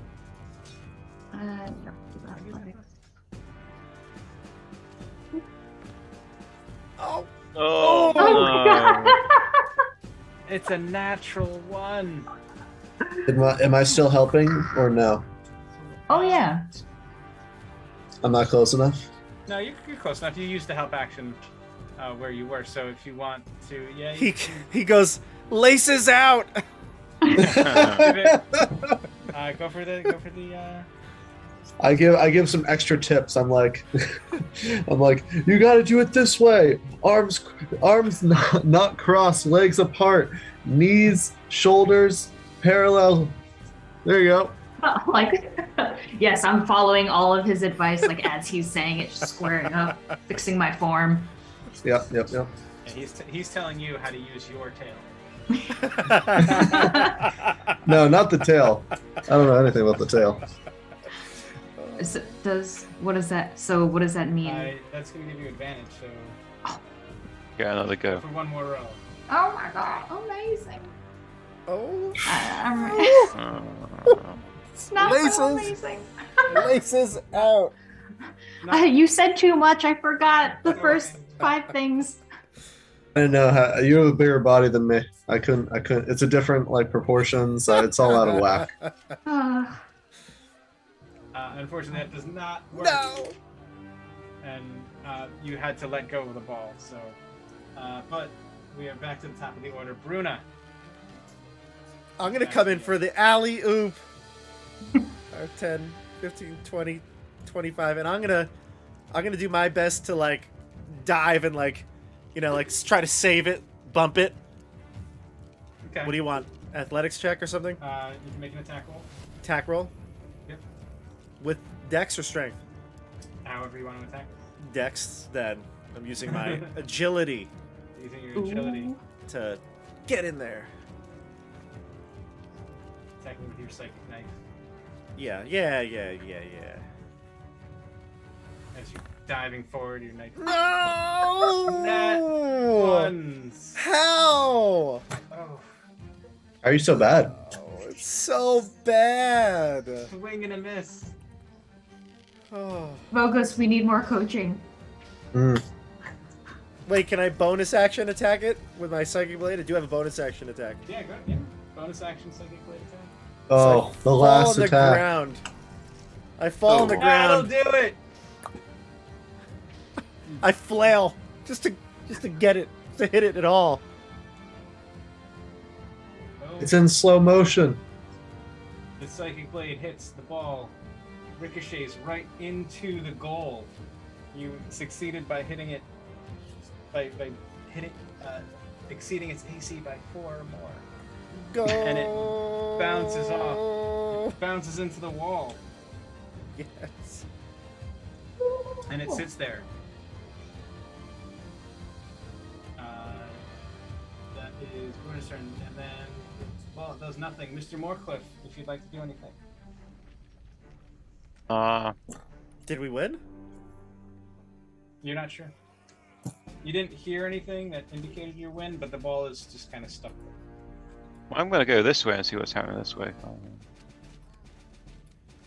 No, athletic. Oh. Oh, Oh my god! It's a natural one. Am I still helping or no? Oh yeah. I'm not close enough. No, you're close enough. You used the help action where you were. So if you want to, yeah. He goes, laces out. Give it, go for the. I give some extra tips. I'm like, you got to do it this way. Arms not crossed, legs apart, knees, shoulders parallel. There you go. Like, yes, I'm following all of his advice, like as he's saying it, just squaring up, fixing my form. Yep. Yeah, he's telling you how to use your tail. No, not the tail. I don't know anything about the tail. What does that? So what does that mean? That's gonna give you advantage. So get another go. for one more row. Oh my god! Amazing. Oh. It's not so amazing. Laces out. You said too much. I forgot the first 5 things. I don't know how you have a bigger body than me. I couldn't. It's a different like proportions. It's all out of whack. Unfortunately, that does not work. No. And you had to let go of the ball. So, but we are back to the top of the order. Bruna. I'm going to come in for the alley-oop. 10, 15, 20, 25. And I'm going to do my best to, like, dive and, like, try to save it, bump it. Okay. What do you want? Athletics check or something? You can make an attack roll. Attack roll? Yep. With dex or strength? However you want to attack. Dex, then. I'm using my agility Using your agility. Ooh. to get in there. Attacking with your psychic knife. Yeah. As you're diving forward, your knife. No! Nat ones. How? Oh, Are you so bad? Oh, it's so bad. swing and a miss. Oh. Vogus, we need more coaching. Wait, can I bonus action attack it with my psychic blade? I do have a bonus action attack. Yeah, go. Yeah. Bonus action psychic blade attack. Oh, the Fall last on the attack. ground. I fall on the That'll ground. do it. I flail just to get it, to hit it at all. Oh, It's in slow motion. the psychic blade hits the ball, ricochets right into the goal. You succeeded by hitting it, by hitting, exceeding its AC by 4 or more. Go. And it bounces off. It bounces into the wall, Yes. and it sits there. That is Bruno's turn, and then, well, it does nothing. Mr. Moorcliffe, if you'd like to do anything. Did we win? You're not sure. You didn't hear anything that indicated your win, but the ball is just kind of stuck there. I'm going to go this way and see what's happening this way.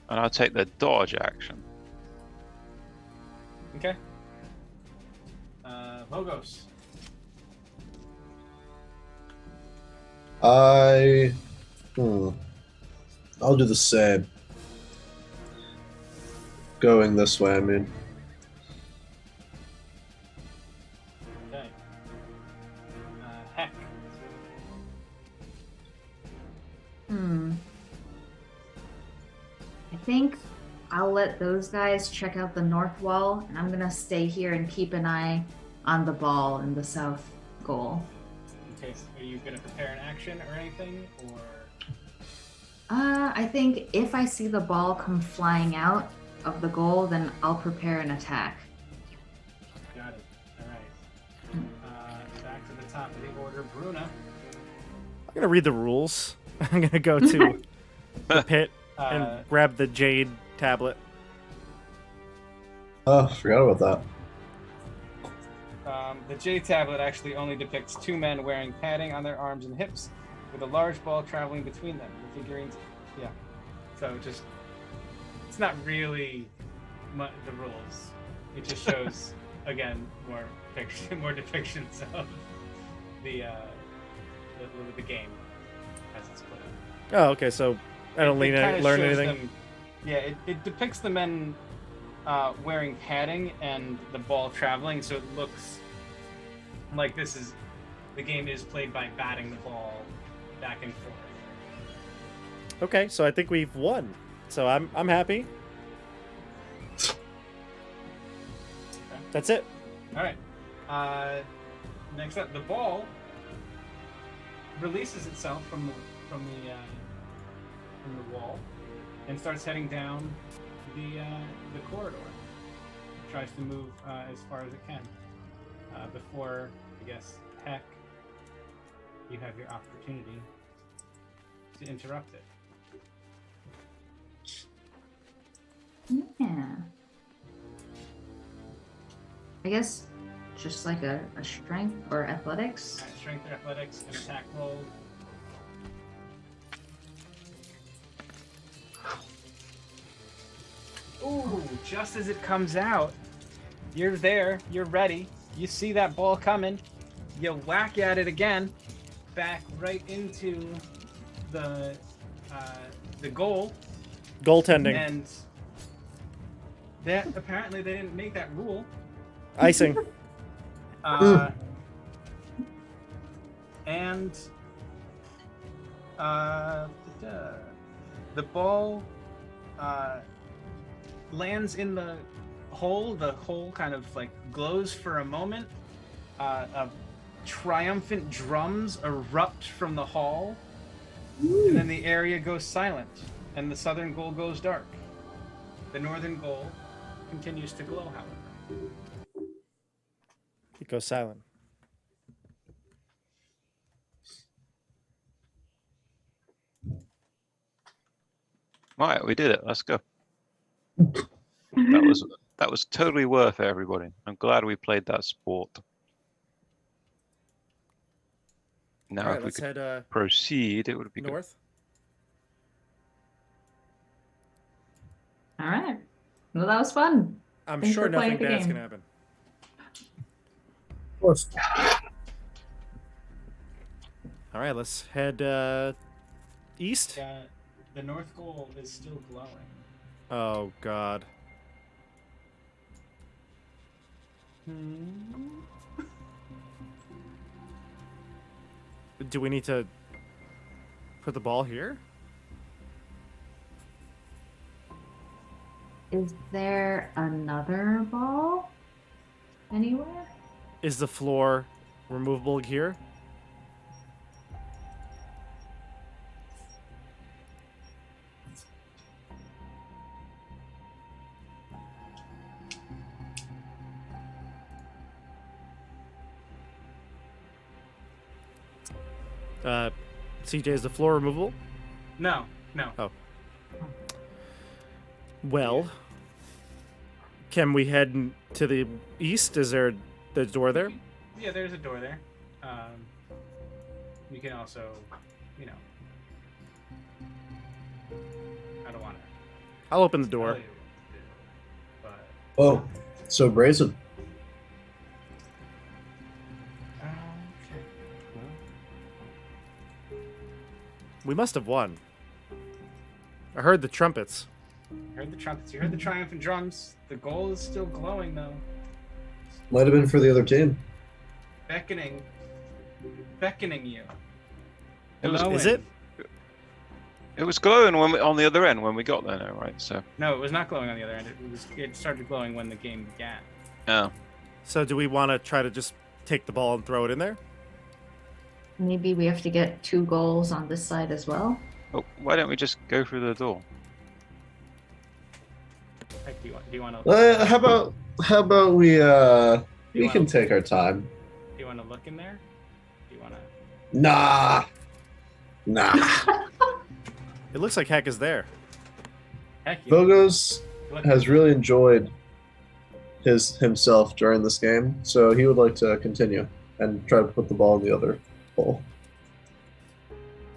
And I'll take the dodge action. Okay. Logos. I'll do the same. Going this way, I mean. Okay. Heck. I think I'll let those guys check out the north wall, and I'm gonna stay here and keep an eye on the ball in the south goal. Okay, so are you going to prepare an action or anything, or? I think if I see the ball come flying out of the goal, then I'll prepare an attack. Got it. All right. Back to the top of the order, Bruna. I'm gonna read the rules. I'm gonna go to the pit and grab the jade tablet. Oh, forgot about that. The J tablet actually only depicts two men wearing padding on their arms and hips, with a large ball traveling between them. The figurines, yeah. So it's not really the rules. It just shows again more depictions of the game as it's put in. Oh, okay. So I don't It kinda learn shows anything. them- yeah, it depicts the men wearing padding and the ball traveling, so it looks like the game is played by batting the ball back and forth. Okay, so I think we've won. So I'm happy. That's it. All right. Next up, the ball releases itself from the wall and starts heading down the corridor. Tries to move as far as it can. Before, I guess, Heck, you have your opportunity to interrupt it. Yeah. I guess just like a strength or athletics. All right, strength or athletics, and attack roll. Ooh, just as it comes out, you're there, you're ready, you see that ball coming, you whack at it again, back right into the goal, Goaltending. and that apparently they didn't make that rule. Icing. And the ball lands in the hole. The hole kind of like glows for a moment. Triumphant drums erupt from the hall, and then the area goes silent, and the southern goal goes dark. The northern goal continues to glow, however. It goes silent. All right, we did it. Let's go. That was totally worth it, everybody. I'm glad we played that sport. Now, All right, if we let's could head proceed, it would be good. north. All right. Well, that was fun. I'm Thanks sure for playing nothing the bad's game. gonna happen. Of course. All right, let's head east. The north goal is still glowing. Oh God. Do we need to put the ball here? Is there another ball anywhere? Is the floor removable here? CJ, is the floor removable? No. Oh. Well, can we head to the east? Is there the door there? Yeah, there's a door there. You can also, you know, I don't want to. I'll open the door. tell you what to do, but Oh, so brazen. okay. Well, We must have won. I heard the trumpets. you heard the trumpets. You heard the triumphant drums. The goal is still glowing, though. Might have been for the other team. Beckoning you. It was- Glowing. Is it? It was glowing when on the other end when we got there, now, right? So, No, it was not glowing on the other end. It started glowing when the game began. oh, So do we want to try to just take the ball and throw it in there? Maybe we have to get 2 goals on this side as well. well, why don't we just go through the door? Heck, do you want to? How about we You can wanna- take our time. Do you want to look in there? Do you want to? Nah. It looks like Heck is there. Heck, you Vogos look. has really enjoyed himself during this game, so he would like to continue and try to put the ball in the other hole.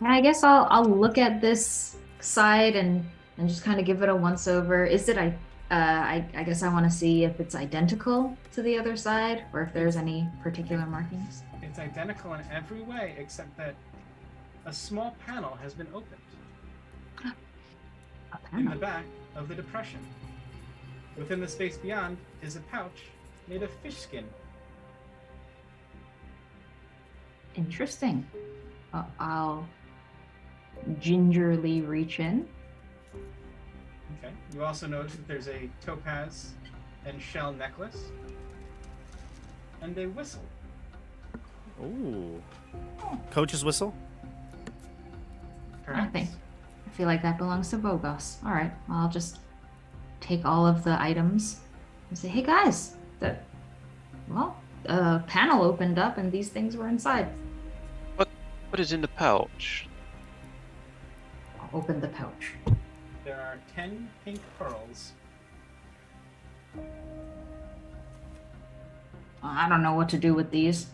And I guess I'll look at this side and just kind of give it a once over. Is it I guess I want to see if it's identical to the other side or if there's any particular markings. It's identical in every way except that a small panel has been opened A in the panel. back of the depression. Within the space beyond is a pouch made of fish skin. Interesting. I'll gingerly reach in. Okay. You also notice that there's a topaz and shell necklace and a whistle. Ooh. Coach's whistle? Perhaps. I feel like that belongs to Vogos. All right, well, I'll just take all of the items and say, "Hey guys, a panel opened up and these things were inside." What is in the pouch? I'll open the pouch. There are 10 pink pearls. I don't know what to do with these.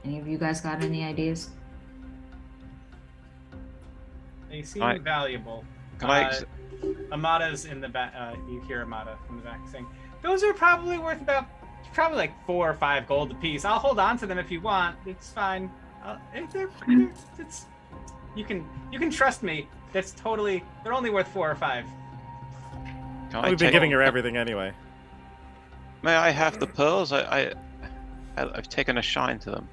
Any of you guys got any ideas? They seem Right. valuable. Can I? Ex- Amada's in the back. You hear Amada from the back saying, "Those are probably worth probably like 4 or 5 gold apiece. I'll hold on to them if you want. It's fine. It's you can trust me. That's totally. They're only worth 4 or 5. can I We've been take- giving her everything anyway. May I have the pearls? I've taken a shine to them.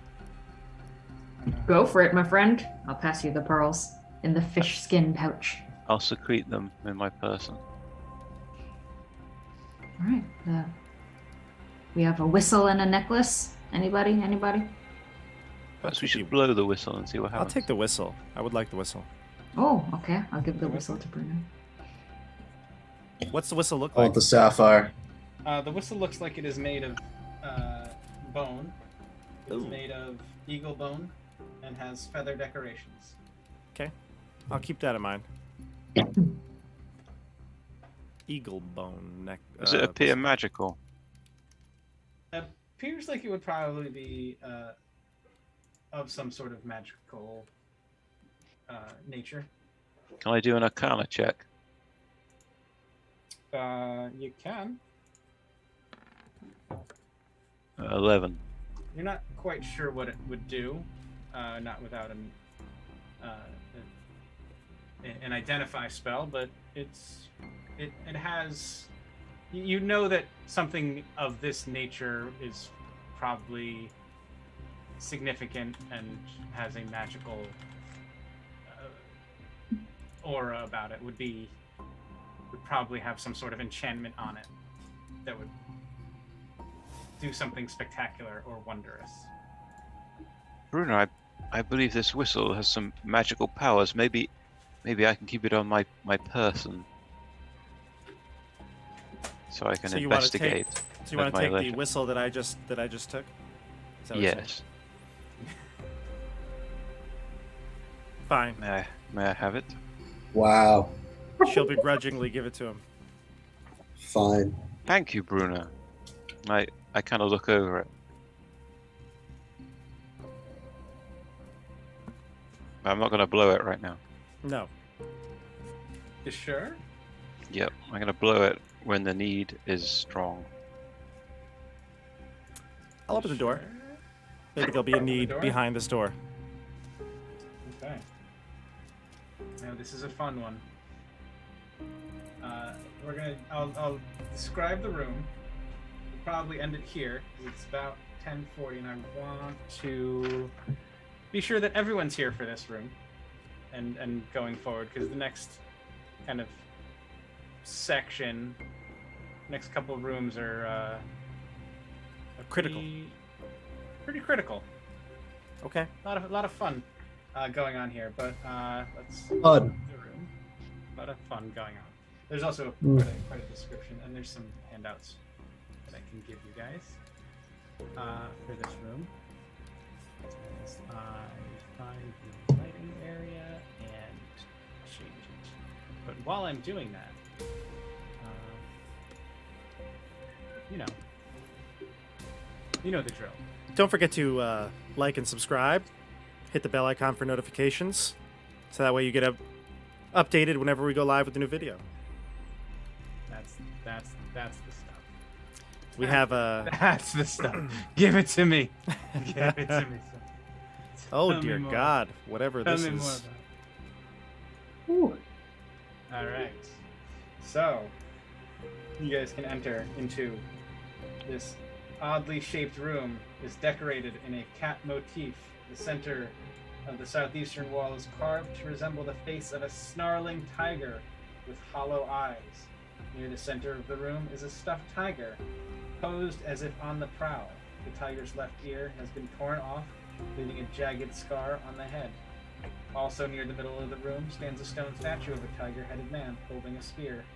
Go for it, my friend. I'll pass you the pearls in the fish skin pouch. I'll secrete them in my person. All right. We have a whistle and a necklace. Anybody? Perhaps we should blow the whistle and see what I'll happens. take the whistle. I would like the whistle. Oh, okay. I'll give the whistle to Bruno. What's the whistle look I want like? the sapphire. The whistle looks like it is made of bone. It's Ooh. made of eagle bone and has feather decorations. I'll keep that in mind. Eagle bone neck. Does it appear magical? Appears like it would probably be of some sort of magical nature. Can I do an Arcana check? You can. 11. You're not quite sure what it would do, not without an identify spell, but it has. You know that something of this nature is probably significant and has a magical aura about it. Would probably have some sort of enchantment on it that would do something spectacular or wondrous. Bruno, I believe this whistle has some magical powers. Maybe I can keep it on my person. So I can So you wanna take- investigate. So you want at to my take the leisure. whistle that I just took? Is that what you're saying? Yes. Fine. May I have it? Wow. she'll begrudgingly give it to him. Fine. Thank you, Bruno. I kind of look over it. I'm not going to blow it right now. No. You sure? Yep, I'm going to blow it when the need is strong. I'll open the door. Maybe there'll be a Open the need door? behind this door. Okay. Now this is a fun one. I'll describe the room. We'll probably end it here. It's about 10:40, and I want to be sure that everyone's here for this room, and going forward, because the next kind of section, next couple of rooms are Critical. Pretty critical. Okay. A lot of fun going on here, but let's Fun. the room. A lot of fun going on. There's also quite a description, and there's some handouts that I can give you guys for this room. As I find the lighting area and change it. But while I'm doing that, you know the drill. Don't forget to like and subscribe. Hit the bell icon for notifications, so that way you get updated whenever we go live with a new video. That's the stuff. We have That's the stuff. Give it to me. Give it to me. oh Tell me dear more. God, whatever Tell this me more is. about it. All right. So you guys can enter into this oddly shaped room. Is decorated in a cat motif. The center of the southeastern wall is carved to resemble the face of a snarling tiger with hollow eyes. Near the center of the room is a stuffed tiger, posed as if on the prowl. The tiger's left ear has been torn off, leaving a jagged scar on the head. Also near the middle of the room stands a stone statue of a tiger-headed man holding a spear.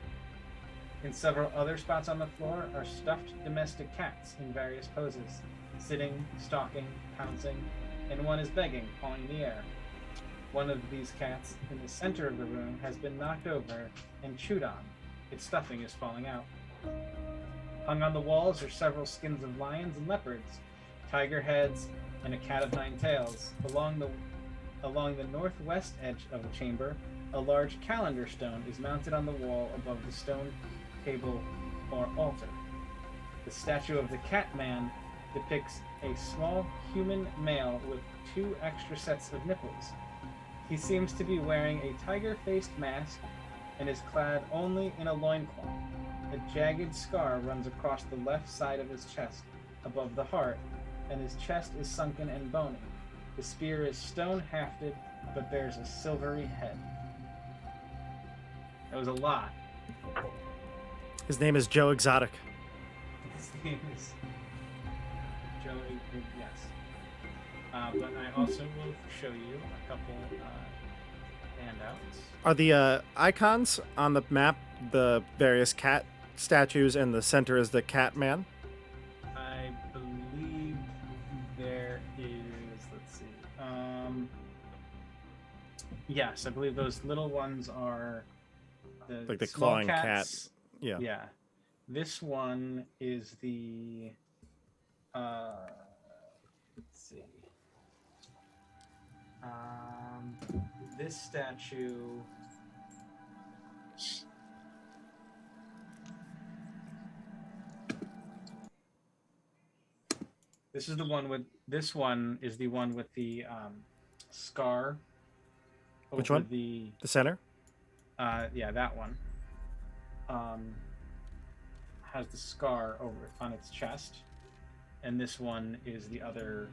In several other spots on the floor are stuffed domestic cats in various poses, sitting, stalking, pouncing, and one is begging, pawing the air. One of these cats in the center of the room has been knocked over and chewed on. Its stuffing is falling out. Hung on the walls are several skins of lions and leopards, tiger heads, and a cat of nine tails. Along the northwest edge of the chamber, a large calendar stone is mounted on the wall above the stone table or altar. The statue of the cat man depicts a small human male with 2 extra sets of nipples. He seems to be wearing a tiger-faced mask and is clad only in a loincloth. A jagged scar runs across the left side of his chest, above the heart, and his chest is sunken and bony. The spear is stone-hafted, but bears a silvery head. That was a lot. His name is Joe Exotic. His name is Joey, yes. But I also will show you a couple handouts. Are the icons on the map the various cat statues, and the center is the cat man? I believe there is, let's see. Yes, I believe those little ones are Like the small clawing cat. cats. Yeah. Yeah. This one is the let's see. This statue This is the one with this one is the one with the scar Which over one? the The center? yeah, that one. Has the scar over on its chest, and this one is the other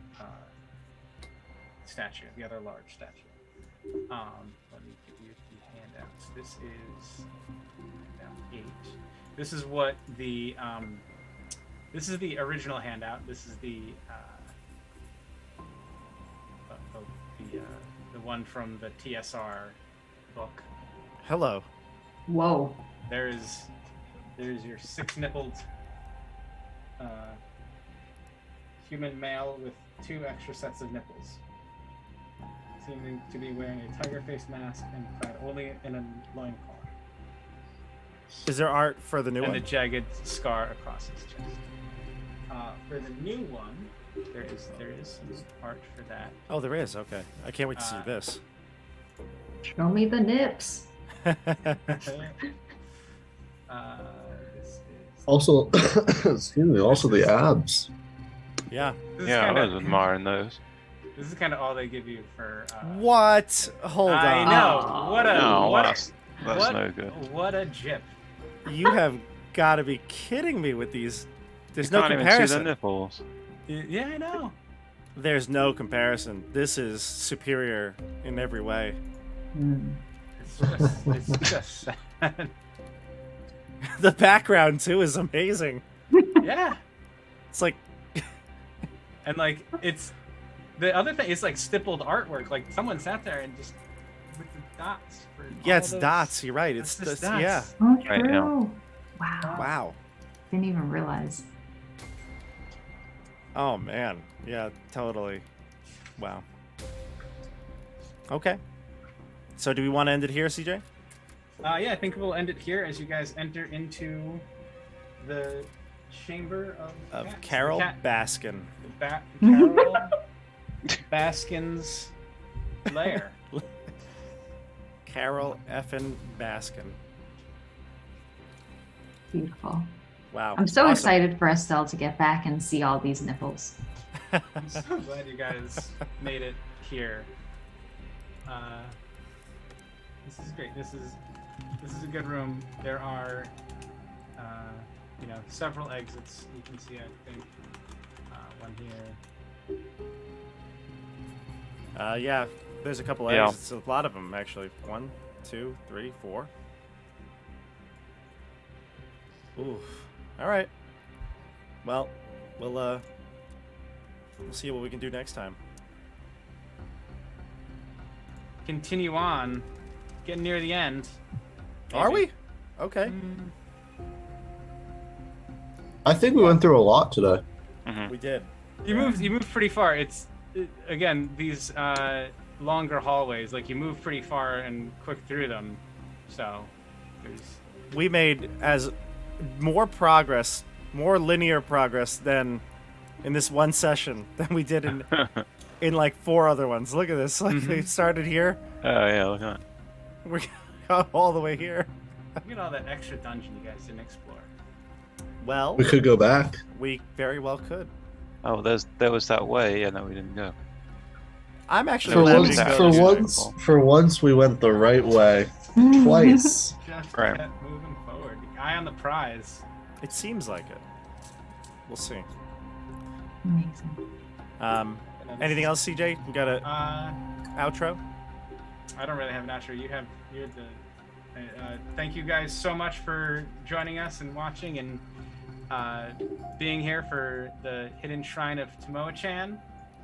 statue, the other large statue. Let me give you the handouts. This is handout 8. This is what the this is the original handout. This is the the one from the TSR book. Hello. Whoa. There's your 6-nippled human male with 2 extra sets of nipples, seeming to be wearing a tiger face mask and clad only in a loincloth. Is there art for the new and one? the jagged scar across his chest. For the new one, there is some art for that. Oh, there is. Okay. I can't wait to see this. Show me the nips. This is Also, excuse me. Also the abs. Yeah. this Yeah, I is was kinda, admiring those. this is kind of all they give you for. What? Hold I on. know. Aw. What a No, what, that's what, no good. What a jip. You have got to be kidding me with these. There's You no can't even see comparison. the nipples. Yeah, I know. There's no comparison. This is superior in every way. It's just sad. The background too is amazing. Yeah. It's like And like it's the other thing is like stippled artwork. Like someone sat there and just with the dots. For yeah, all it's those- dots. You're right. that's It's just that's, yeah. dots. Oh, Right, yeah. true. Wow. Wow. Didn't even realize. Oh man. Yeah, totally. Wow. Okay. So do we want to end it here, CJ? Yeah, I think we'll end it here as you guys enter into the chamber Of cats. Carol The cat- Baskin. Carol Baskin's lair. Carol effin Baskin. Beautiful. Wow. I'm so Awesome. excited for Estelle to get back and see all these nipples. I'm so glad you guys made it here. This is great. This is a good room. There are, several exits. You can see, I think, one here. Yeah, there's a couple Yeah. exits. A lot of them actually. 1, 2, 3, 4. Oof. All right. Well, we'll see what we can do next time. Continue on. Getting near the end. Are Maybe. we? Okay. Mm, I think we went through a lot today. Mhm. We did. You moved pretty far. Again, these longer hallways. Like you move pretty far and quick through them. So there's. We made as more progress, more linear progress than in this one session than we did in like 4 other ones. Look at this. Like we started here, Oh yeah, look at that. we got all the way here. Look at all that extra dungeon you guys didn't explore. Well, We could go back. we very well could. Oh, there was that way. Yeah, no, we didn't go. I'm actually For glad we once, didn't go for this way. once, for once, we went the right way. Twice. Just Right. kept moving forward. Eye on the prize. It seems like it. We'll see. Amazing. Anything else, CJ? We got a outro. I don't really have an outro. You're the. Thank you guys so much for joining us and watching and being here for the Hidden Shrine of Tamoachan.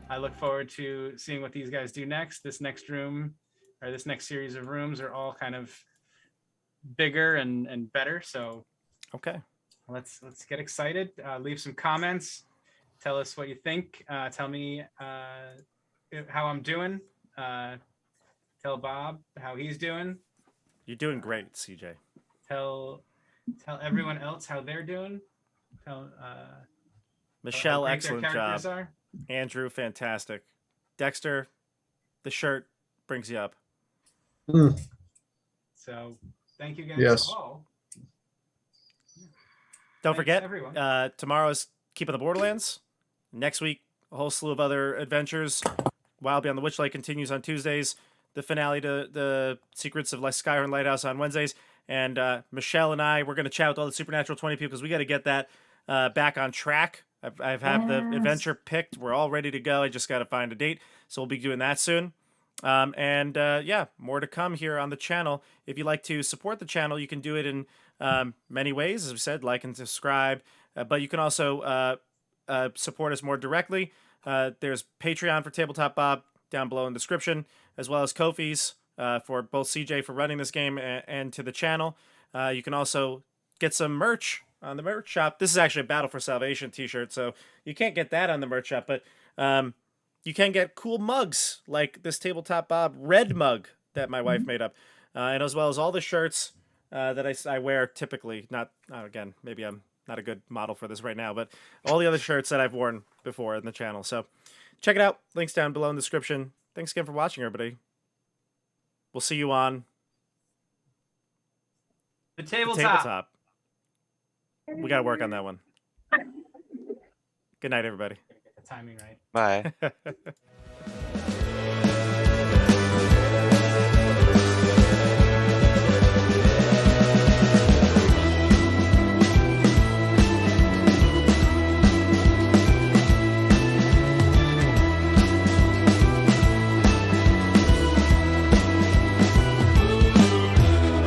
I look forward to seeing what these guys do next. This next room, or this next series of rooms, are all kind of bigger and better. So Okay. let's get excited. Leave some comments. Tell us what you think. Tell me how I'm doing. Tell Bob how he's doing. You're doing great, CJ. Tell everyone else how they're doing. Tell Michelle, how great their excellent characters job. are. Andrew, fantastic. Dexter, the shirt brings you up. So thank you guys Yes. all. Don't Thanks, forget, everyone. tomorrow's Keeping the Borderlands. Next week, a whole slew of other adventures. Wild Beyond the Witchlight continues on Tuesdays. The finale to the Secrets of Skyhorn Lighthouse on Wednesdays. And Michelle and I, we're going to chat with all the Supernatural 20 people because we got to get that back on track. I've had the Yes. adventure picked. We're all ready to go. I just got to find a date. So we'll be doing that soon. Yeah, more to come here on the channel. If you'd like to support the channel, you can do it in many ways. As we said, like and subscribe. But you can also support us more directly. There's Patreon for Tabletop Bob down below in the description, as well as Ko-fi's for both CJ for running this game and to the channel. You can also get some merch on the merch shop. This is actually a Battle for Salvation t-shirt, so you can't get that on the merch shop, but you can get cool mugs like this Tabletop Bob red mug that my wife made up, and as well as all the shirts that I wear typically. Not again, maybe I'm not a good model for this right now, but all the other shirts that I've worn before in the channel. So check it out. Links down below in the description. Thanks again for watching, everybody. We'll see you on The the tabletop. tabletop. We got to work on that one. Good night, everybody. Get the timing right. Bye.